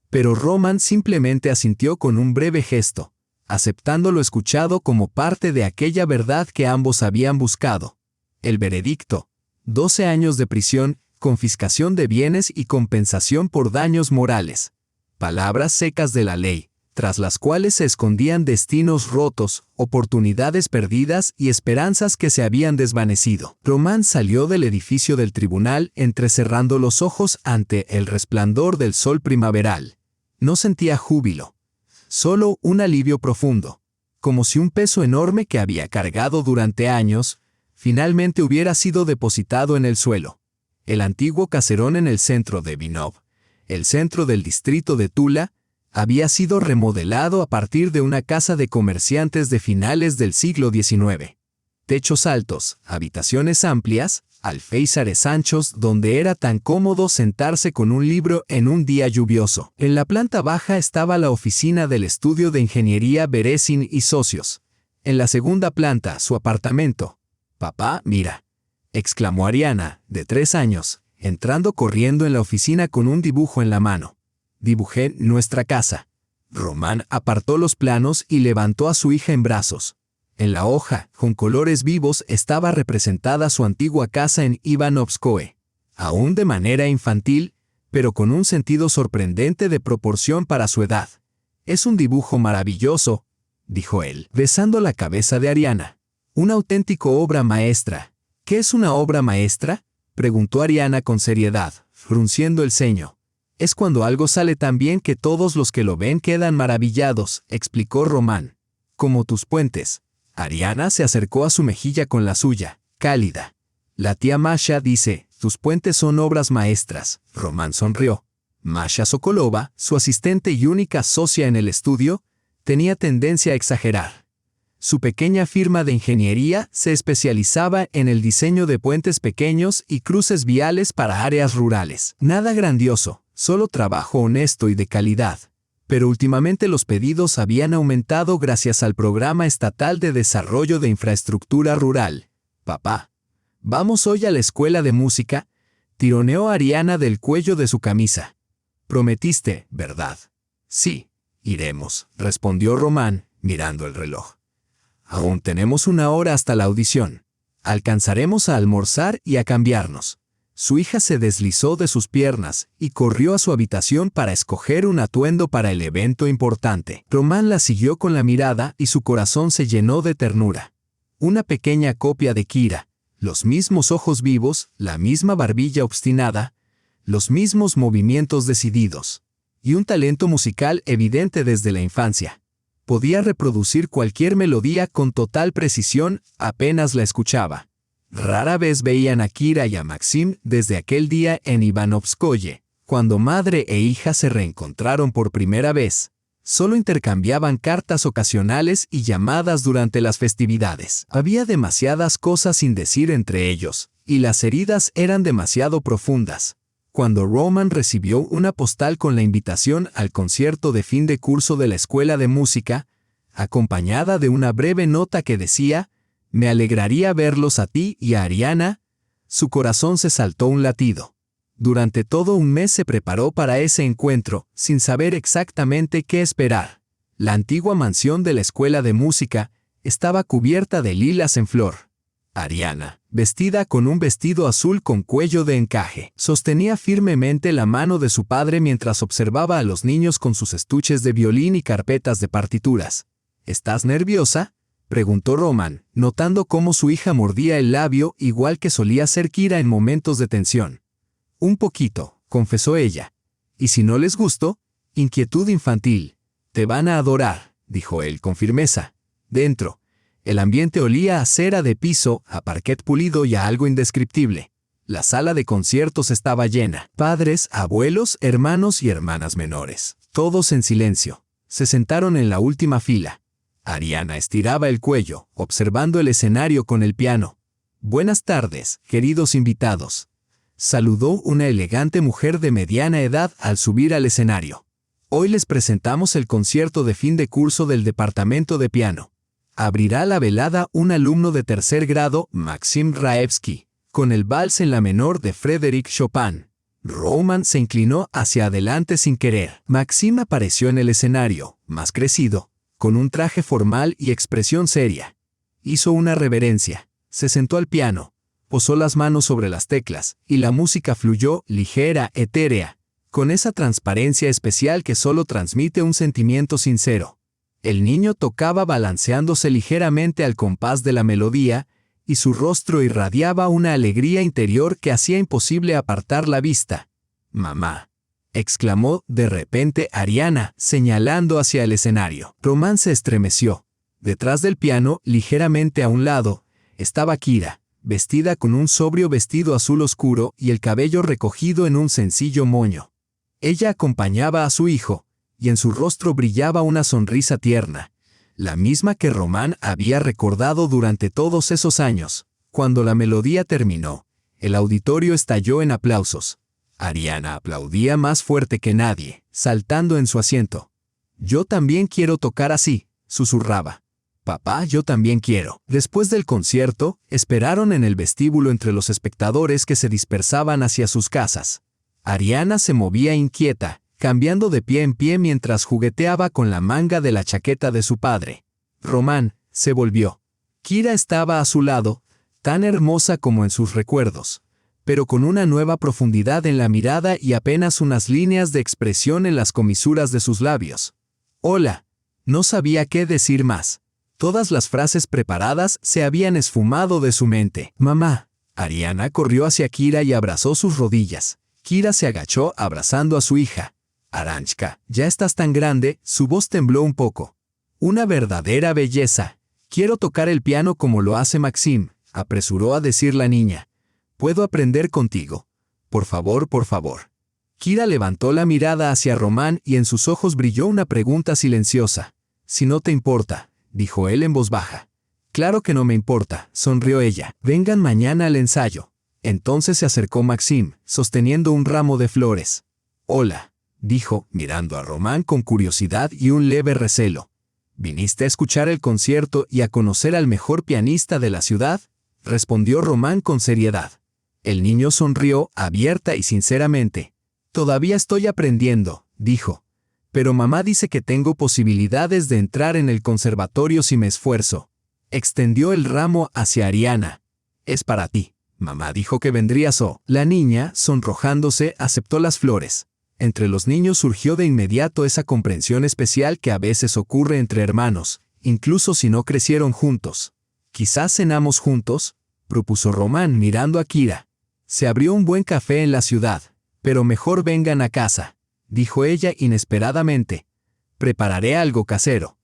Pero Roman simplemente asintió con un breve gesto, aceptando lo escuchado como parte de aquella verdad que ambos habían buscado. El veredicto: 12 años de prisión, confiscación de bienes y compensación por daños morales. Palabras secas de la ley, tras las cuales se escondían destinos rotos, oportunidades perdidas y esperanzas que se habían desvanecido. Roman salió del edificio del tribunal entrecerrando los ojos ante el resplandor del sol primaveral. No sentía júbilo, solo un alivio profundo, como si un peso enorme que había cargado durante años, finalmente hubiera sido depositado en el suelo. El antiguo caserón en el centro de Vinov, el centro del distrito de Tula, había sido remodelado a partir de una casa de comerciantes de finales del siglo XIX. Techos altos, habitaciones amplias, alféizares anchos donde era tan cómodo sentarse con un libro en un día lluvioso. En la planta baja estaba la oficina del estudio de ingeniería Berezin y Socios. En la segunda planta, su apartamento. «Papá, mira», exclamó Ariana, de 3 años, entrando corriendo en la oficina con un dibujo en la mano. «Dibujé nuestra casa». Roman apartó los planos y levantó a su hija en brazos. En la hoja, con colores vivos, estaba representada su antigua casa en Ivanovskoe, aún de manera infantil, pero con un sentido sorprendente de proporción para su edad. «Es un dibujo maravilloso», dijo él, besando la cabeza de Ariana. «Una auténtica obra maestra». «¿Qué es una obra maestra?», preguntó Ariana con seriedad, frunciendo el ceño. «Es cuando algo sale tan bien que todos los que lo ven quedan maravillados», explicó Roman. «Como tus puentes». Ariana se acercó a su mejilla con la suya, cálida. «La tía Masha dice, tus puentes son obras maestras». Roman sonrió. Masha Sokolova, su asistente y única socia en el estudio, tenía tendencia a exagerar. Su pequeña firma de ingeniería se especializaba en el diseño de puentes pequeños y cruces viales para áreas rurales. Nada grandioso, solo trabajo honesto y de calidad. Pero últimamente los pedidos habían aumentado gracias al Programa Estatal de Desarrollo de Infraestructura Rural. «Papá, ¿vamos hoy a la escuela de música?», tironeó a Ariana del cuello de su camisa. «Prometiste, ¿verdad?». «Sí, iremos», respondió Roman, mirando el reloj. «Aún tenemos 1 hora hasta la audición. Alcanzaremos a almorzar y a cambiarnos». Su hija se deslizó de sus piernas y corrió a su habitación para escoger un atuendo para el evento importante. Roman la siguió con la mirada y su corazón se llenó de ternura. Una pequeña copia de Kira, Los mismos ojos vivos, la misma barbilla obstinada, los mismos movimientos decididos, y un talento musical evidente desde la infancia. Podía reproducir cualquier melodía con total precisión apenas la escuchaba. Rara vez veían a Kira y a Maxim desde aquel día en Ivanovskoye, cuando madre e hija se reencontraron por primera vez. Solo intercambiaban cartas ocasionales y llamadas durante las festividades. Había demasiadas cosas sin decir entre ellos, y las heridas eran demasiado profundas. Cuando Roman recibió una postal con la invitación al concierto de fin de curso de la escuela de música, acompañada de una breve nota que decía: «Me alegraría verlos a ti y a Ariana», su corazón se saltó un latido. Durante todo un mes se preparó para ese encuentro, sin saber exactamente qué esperar. La antigua mansión de la escuela de música estaba cubierta de lilas en flor. Ariana, vestida con un vestido azul con cuello de encaje, sostenía firmemente la mano de su padre mientras observaba a los niños con sus estuches de violín y carpetas de partituras. «¿Estás nerviosa?», preguntó Roman, notando cómo su hija mordía el labio igual que solía hacer Kira en momentos de tensión. «Un poquito», confesó ella. «Y si no les gusto, inquietud infantil. Te van a adorar», dijo él con firmeza. Dentro, el ambiente olía a cera de piso, a parquet pulido y a algo indescriptible. La sala de conciertos estaba llena. Padres, abuelos, hermanos y hermanas menores. Todos en silencio. Se sentaron en la última fila. Ariana estiraba el cuello, observando el escenario con el piano. «Buenas tardes, queridos invitados», saludó una elegante mujer de mediana edad al subir al escenario. «Hoy les presentamos el concierto de fin de curso del departamento de piano. Abrirá la velada un alumno de tercer grado, Maxim Raevsky, con el vals en la menor de Frédéric Chopin». Roman se inclinó hacia adelante sin querer. Maxim apareció en el escenario, más crecido, con un traje formal y expresión seria. Hizo una reverencia, se sentó al piano, posó las manos sobre las teclas, y la música fluyó, ligera, etérea, con esa transparencia especial que solo transmite un sentimiento sincero. El niño tocaba balanceándose ligeramente al compás de la melodía, y su rostro irradiaba una alegría interior que hacía imposible apartar la vista. «Mamá», exclamó de repente Ariana, señalando hacia el escenario. Roman se estremeció. Detrás del piano, ligeramente a un lado, estaba Kira, vestida con un sobrio vestido azul oscuro y el cabello recogido en un sencillo moño. Ella acompañaba a su hijo, y en su rostro brillaba una sonrisa tierna, la misma que Roman había recordado durante todos esos años. Cuando la melodía terminó, el auditorio estalló en aplausos. Ariana aplaudía más fuerte que nadie, saltando en su asiento. «Yo también quiero tocar así», susurraba. «Papá, yo también quiero». Después del concierto, esperaron en el vestíbulo entre los espectadores que se dispersaban hacia sus casas. Ariana se movía inquieta, cambiando de pie en pie mientras jugueteaba con la manga de la chaqueta de su padre. Roman se volvió. Kira estaba a su lado, tan hermosa como en sus recuerdos, pero con una nueva profundidad en la mirada y apenas unas líneas de expresión en las comisuras de sus labios. «Hola». No sabía qué decir más. Todas las frases preparadas se habían esfumado de su mente. «Mamá». Ariana corrió hacia Kira y abrazó sus rodillas. Kira se agachó abrazando a su hija. «Aranchka, ya estás tan grande», su voz tembló un poco. «Una verdadera belleza. Quiero tocar el piano como lo hace Maxim», apresuró a decir la niña. «¿Puedo aprender contigo? Por favor, por favor». Kira levantó la mirada hacia Roman y en sus ojos brilló una pregunta silenciosa. «Si no te importa», dijo él en voz baja. «Claro que no me importa», sonrió ella. «Vengan mañana al ensayo». Entonces se acercó Maxim, sosteniendo un ramo de flores. «Hola», dijo, mirando a Roman con curiosidad y un leve recelo. «¿Viniste a escuchar el concierto y a conocer al mejor pianista de la ciudad?», respondió Roman con seriedad. El niño sonrió, abierta y sinceramente. «Todavía estoy aprendiendo», dijo. «Pero mamá dice que tengo posibilidades de entrar en el conservatorio si me esfuerzo». Extendió el ramo hacia Ariana. «Es para ti. Mamá dijo que vendrías hoy». La niña, sonrojándose, aceptó las flores. Entre los niños surgió de inmediato esa comprensión especial que a veces ocurre entre hermanos, incluso si no crecieron juntos. «Quizás cenamos juntos», propuso Román mirando a Kira. Se abrió un buen café en la ciudad, pero mejor vengan a casa, dijo ella inesperadamente. Prepararé algo casero.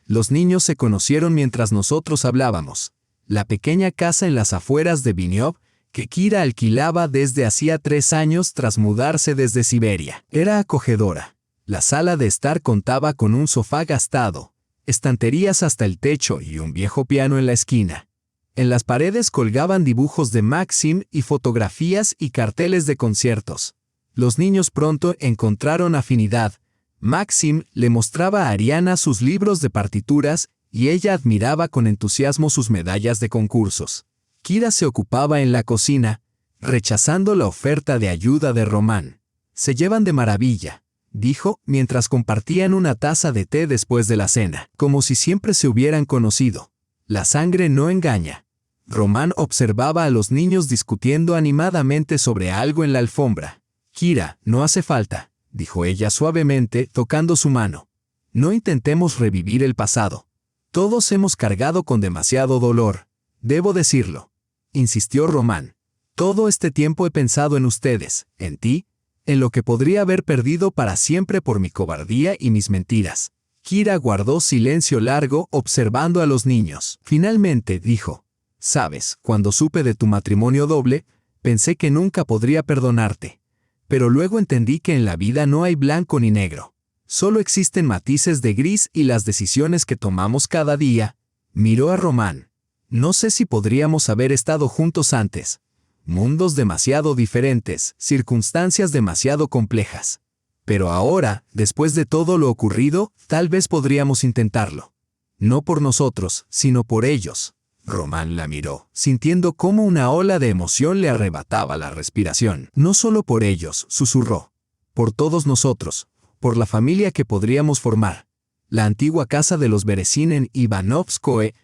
Los niños se conocieron mientras nosotros hablábamos. La pequeña casa en las afueras de Viniob, que Kira alquilaba desde hacía 3 años tras mudarse desde Siberia, era acogedora. La sala de estar contaba con un sofá gastado, estanterías hasta el techo y un viejo piano en la esquina. En las paredes colgaban dibujos de Maxim y fotografías y carteles de conciertos. Los niños pronto encontraron afinidad. Maxim le mostraba a Ariana sus libros de partituras y ella admiraba con entusiasmo sus medallas de concursos. Kira se ocupaba en la cocina, rechazando la oferta de ayuda de Román. Se llevan de maravilla, dijo mientras compartían una taza de té después de la cena, como si siempre se hubieran conocido. La sangre no engaña. Román observaba a los niños discutiendo animadamente sobre algo en la alfombra. Kira, no hace falta, dijo ella suavemente, tocando su mano. No intentemos revivir el pasado. Todos hemos cargado con demasiado dolor. Debo decirlo, insistió Román. Todo este tiempo he pensado en ustedes, en ti, en lo que podría haber perdido para siempre por mi cobardía y mis mentiras. Kira guardó silencio largo observando a los niños. Finalmente dijo, «Sabes, cuando supe de tu matrimonio doble, pensé que nunca podría perdonarte. Pero luego entendí que en la vida no hay blanco ni negro. Solo existen matices de gris y las decisiones que tomamos cada día». Miró a Román. «No sé si podríamos haber estado juntos antes. Mundos demasiado diferentes, circunstancias demasiado complejas. Pero ahora, después de todo lo ocurrido, tal vez podríamos intentarlo. No por nosotros, sino por ellos». Román la miró, sintiendo cómo una ola de emoción le arrebataba la respiración. «No solo por ellos», susurró. «Por todos nosotros, por la familia que podríamos formar». La antigua casa de los Berezin en Ivanovskoe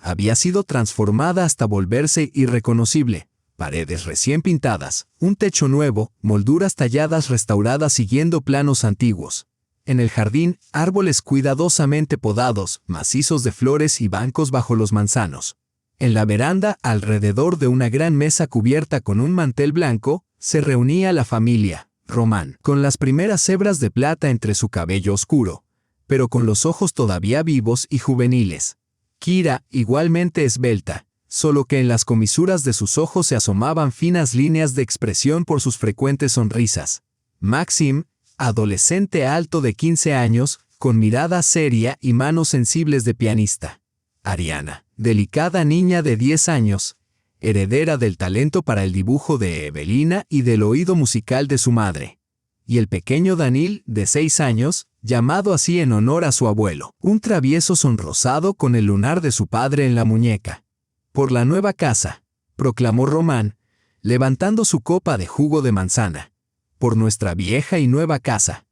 había sido transformada hasta volverse irreconocible. Paredes recién pintadas, un techo nuevo, molduras talladas restauradas siguiendo planos antiguos. En el jardín, árboles cuidadosamente podados, macizos de flores y bancos bajo los manzanos. En la veranda, alrededor de una gran mesa cubierta con un mantel blanco, se reunía la familia. Román, con las primeras hebras de plata entre su cabello oscuro, pero con los ojos todavía vivos y juveniles. Kira, igualmente esbelta, solo que en las comisuras de sus ojos se asomaban finas líneas de expresión por sus frecuentes sonrisas. Maxim, adolescente alto de 15 años, con mirada seria y manos sensibles de pianista. Ariana, delicada niña de 10 años, heredera del talento para el dibujo de Evelina y del oído musical de su madre. Y el pequeño Danil, de 6 años, llamado así en honor a su abuelo, un travieso sonrosado con el lunar de su padre en la muñeca. «Por la nueva casa», proclamó Román, levantando su copa de jugo de manzana. «Por nuestra vieja y nueva casa».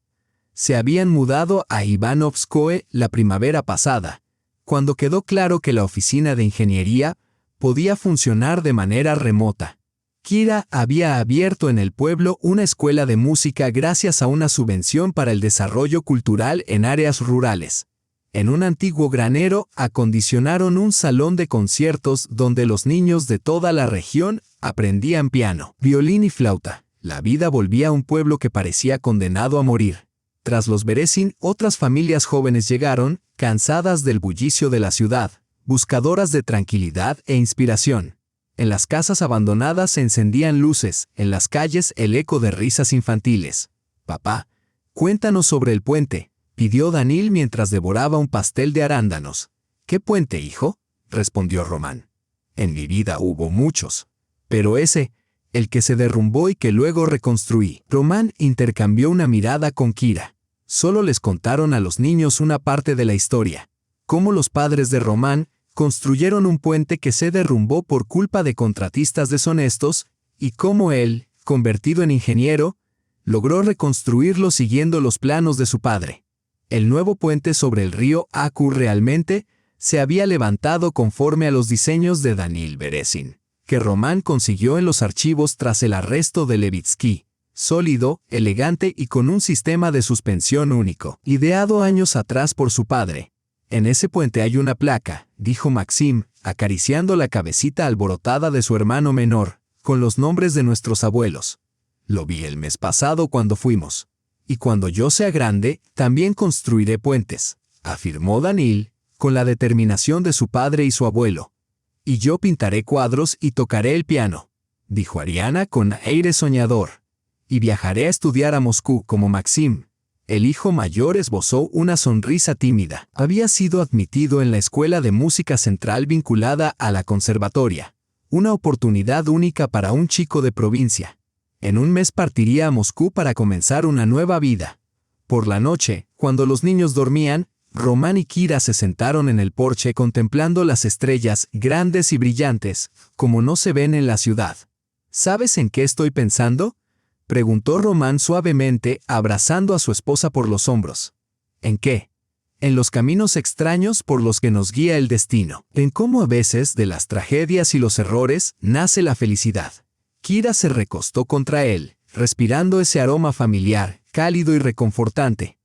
Se habían mudado a Ivanovskoe la primavera pasada, cuando quedó claro que la oficina de ingeniería podía funcionar de manera remota. Kira había abierto en el pueblo una escuela de música gracias a una subvención para el desarrollo cultural en áreas rurales. En un antiguo granero acondicionaron un salón de conciertos donde los niños de toda la región aprendían piano, violín y flauta. La vida volvía a un pueblo que parecía condenado a morir. Tras los Berezin, otras familias jóvenes llegaron, cansadas del bullicio de la ciudad, buscadoras de tranquilidad e inspiración. En las casas abandonadas se encendían luces, en las calles el eco de risas infantiles. «Papá, cuéntanos sobre el puente», pidió Danil mientras devoraba un pastel de arándanos. «¿Qué puente, hijo?», respondió Román. «En mi vida hubo muchos, pero ese, el que se derrumbó y que luego reconstruí». Román intercambió una mirada con Kira. Solo les contaron a los niños una parte de la historia, cómo los padres de Román construyeron un puente que se derrumbó por culpa de contratistas deshonestos, y cómo él, convertido en ingeniero, logró reconstruirlo siguiendo los planos de su padre. El nuevo puente sobre el río Aku realmente se había levantado conforme a los diseños de Danil Berezin, que Román consiguió en los archivos tras el arresto de Levitsky. Sólido, elegante y con un sistema de suspensión único, ideado años atrás por su padre. En ese puente hay una placa, dijo Maxim, acariciando la cabecita alborotada de su hermano menor, con los nombres de nuestros abuelos. Lo vi el mes pasado cuando fuimos. Y cuando yo sea grande, también construiré puentes, afirmó Daniil, con la determinación de su padre y su abuelo. Y yo pintaré cuadros y tocaré el piano, dijo Ariana con aire soñador. Y viajaré a estudiar a Moscú como Maxim. El hijo mayor esbozó una sonrisa tímida. Había sido admitido en la escuela de música central vinculada a la conservatoria. Una oportunidad única para un chico de provincia. En un mes partiría a Moscú para comenzar una nueva vida. Por la noche, cuando los niños dormían, Román y Kira se sentaron en el porche contemplando las estrellas grandes y brillantes, como no se ven en la ciudad. ¿Sabes en qué estoy pensando?, preguntó Román suavemente, abrazando a su esposa por los hombros. ¿En qué? En los caminos extraños por los que nos guía el destino. En cómo a veces, de las tragedias y los errores, nace la felicidad. Kira se recostó contra él, respirando ese aroma familiar, cálido y reconfortante.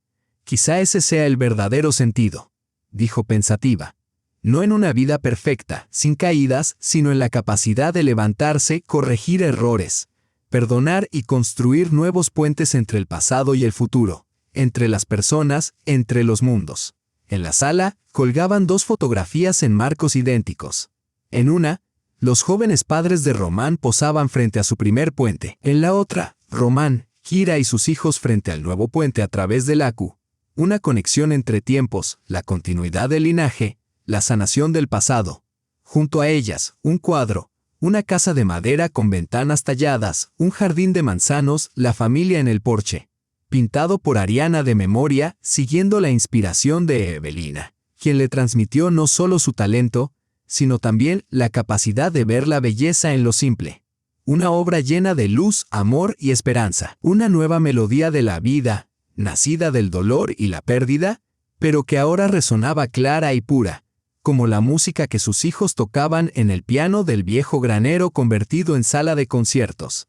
Quizá ese sea el verdadero sentido, dijo pensativa. No en una vida perfecta, sin caídas, sino en la capacidad de levantarse, corregir errores, perdonar y construir nuevos puentes entre el pasado y el futuro, entre las personas, entre los mundos. En la sala, colgaban 2 fotografías en marcos idénticos. En una, los jóvenes padres de Román posaban frente a su primer puente. En la otra, Román, Kira y sus hijos frente al nuevo puente a través del Acu. Una conexión entre tiempos, la continuidad del linaje, la sanación del pasado. Junto a ellas, un cuadro, una casa de madera con ventanas talladas, un jardín de manzanos, la familia en el porche. Pintado por Ariana de memoria, siguiendo la inspiración de Evelina, quien le transmitió no solo su talento, sino también la capacidad de ver la belleza en lo simple. Una obra llena de luz, amor y esperanza. Una nueva melodía de la vida, nacida del dolor y la pérdida, pero que ahora resonaba clara y pura, como la música que sus hijos tocaban en el piano del viejo granero convertido en sala de conciertos.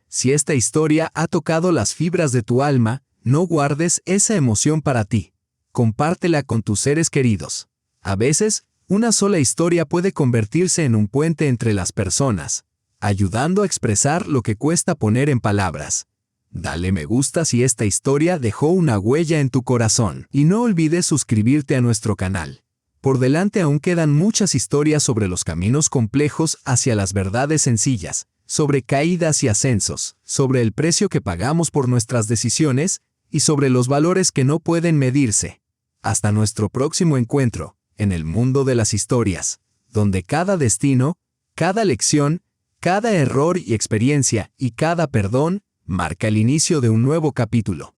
Si esta historia ha tocado las fibras de tu alma, no guardes esa emoción para ti. Compártela con tus seres queridos. A veces, una sola historia puede convertirse en un puente entre las personas, ayudando a expresar lo que cuesta poner en palabras. Dale me gusta si esta historia dejó una huella en tu corazón. Y no olvides suscribirte a nuestro canal. Por delante aún quedan muchas historias sobre los caminos complejos hacia las verdades sencillas, sobre caídas y ascensos, sobre el precio que pagamos por nuestras decisiones y sobre los valores que no pueden medirse. Hasta nuestro próximo encuentro, en el mundo de las historias, donde cada destino, cada lección, cada error y experiencia y cada perdón marca el inicio de un nuevo capítulo.